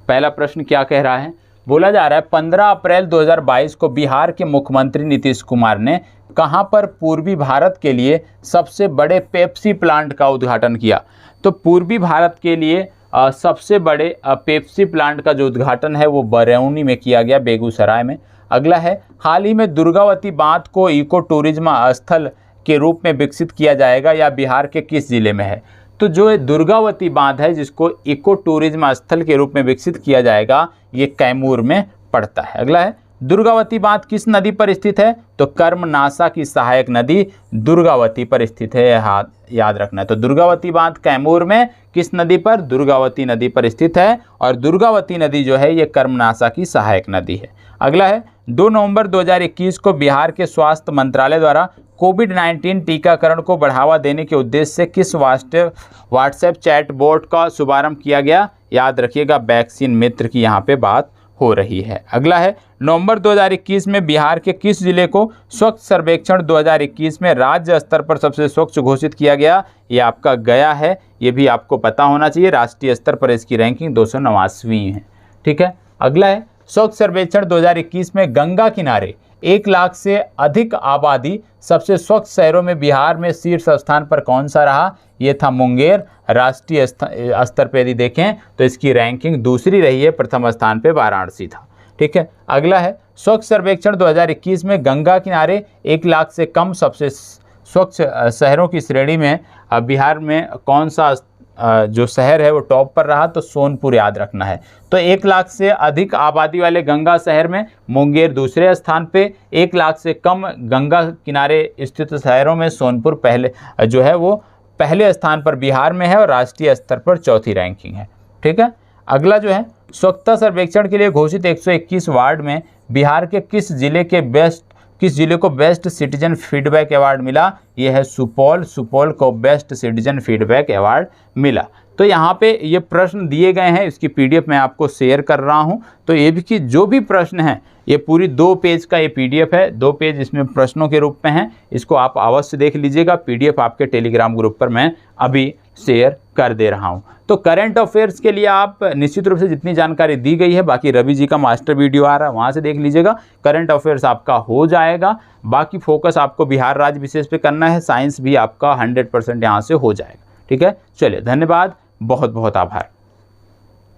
पहला प्रश्न क्या कह रहा है, बोला जा रहा है 15 अप्रैल 2022 को बिहार के मुख्यमंत्री नीतीश कुमार ने कहां पर पूर्वी भारत के लिए सबसे बड़े पेप्सी प्लांट का उद्घाटन किया। तो पूर्वी भारत के लिए सबसे बड़े पेप्सी प्लांट का जो उद्घाटन है वो बरौनी में किया गया, बेगूसराय में। अगला है, हाल ही में दुर्गावती बांध को इको टूरिज्म स्थल के रूप में विकसित किया जाएगा, या बिहार के किस जिले में है। तो जो दुर्गावती बांध है जिसको इको टूरिज्म स्थल के रूप में विकसित किया जाएगा, ये कैमूर में पड़ता है। अगला है, दुर्गावती बांध किस नदी पर स्थित है। तो कर्मनाशा की सहायक नदी दुर्गावती पर स्थित है, याद रखना है। तो दुर्गावती बांध कैमूर में किस नदी पर, दुर्गावती नदी पर स्थित है, और दुर्गावती नदी जो है ये कर्मनाशा की सहायक नदी है। अगला है, 2 नवंबर 2021 को बिहार के स्वास्थ्य मंत्रालय द्वारा कोविड-19 टीकाकरण को बढ़ावा देने के उद्देश्य से किस व्हाट्सएप चैट बोट का शुभारंभ किया गया। याद रखिएगा, वैक्सीन मित्र की यहाँ पे बात हो रही है। अगला है, नवंबर 2021 में बिहार के किस जिले को स्वच्छ सर्वेक्षण 2021 में राज्य स्तर पर सबसे स्वच्छ घोषित किया गया। ये आपका गया है, ये भी आपको पता होना चाहिए। राष्ट्रीय स्तर पर इसकी रैंकिंग 289वीं है। ठीक है। अगला है, स्वच्छ सर्वेक्षण 2021 में गंगा किनारे 1 लाख से अधिक आबादी सबसे स्वच्छ शहरों में बिहार में शीर्ष स्थान पर कौन सा रहा। ये था मुंगेर। राष्ट्रीय स्तर पर यदि देखें तो इसकी रैंकिंग दूसरी रही है, प्रथम स्थान पे वाराणसी था। ठीक है। अगला है, स्वच्छ सर्वेक्षण 2021 में गंगा किनारे 1 लाख से कम सबसे स्वच्छ शहरों की श्रेणी में बिहार में कौन सा जो शहर है वो टॉप पर रहा। तो सोनपुर, याद रखना है। तो 1 लाख से अधिक आबादी वाले गंगा शहर में मुंगेर दूसरे स्थान पे, 1 लाख से कम गंगा किनारे स्थित शहरों में सोनपुर पहले जो है वो पहले स्थान पर बिहार में है, और राष्ट्रीय स्तर पर चौथी रैंकिंग है। ठीक है। अगला जो है, स्वच्छता सर्वेक्षण के लिए घोषित 121 वार्ड में बिहार के किस जिले को बेस्ट सिटीजन फीडबैक अवार्ड मिला। यह है सुपौल को बेस्ट सिटीजन फीडबैक अवार्ड मिला। तो यहाँ पे ये प्रश्न दिए गए हैं, इसकी पीडीएफ मैं आपको शेयर कर रहा हूँ। तो ये भी कि जो भी प्रश्न हैं ये पूरी 2 पेज का ये पीडीएफ है, 2 पेज इसमें प्रश्नों के रूप में हैं। इसको आप अवश्य देख लीजिएगा। पीडीएफ आपके टेलीग्राम ग्रुप पर मैं अभी शेयर कर दे रहा हूँ। तो करंट अफेयर्स के लिए आप निश्चित रूप से जितनी जानकारी दी गई है, बाकी रवि जी का मास्टर वीडियो आ रहा है, वहाँ से देख लीजिएगा। करंट अफेयर्स आपका हो जाएगा। बाकी फोकस आपको बिहार राज्य विशेष पे करना है। साइंस भी आपका 100% यहाँ से हो जाएगा। ठीक है। चलिए, धन्यवाद, बहुत बहुत आभार।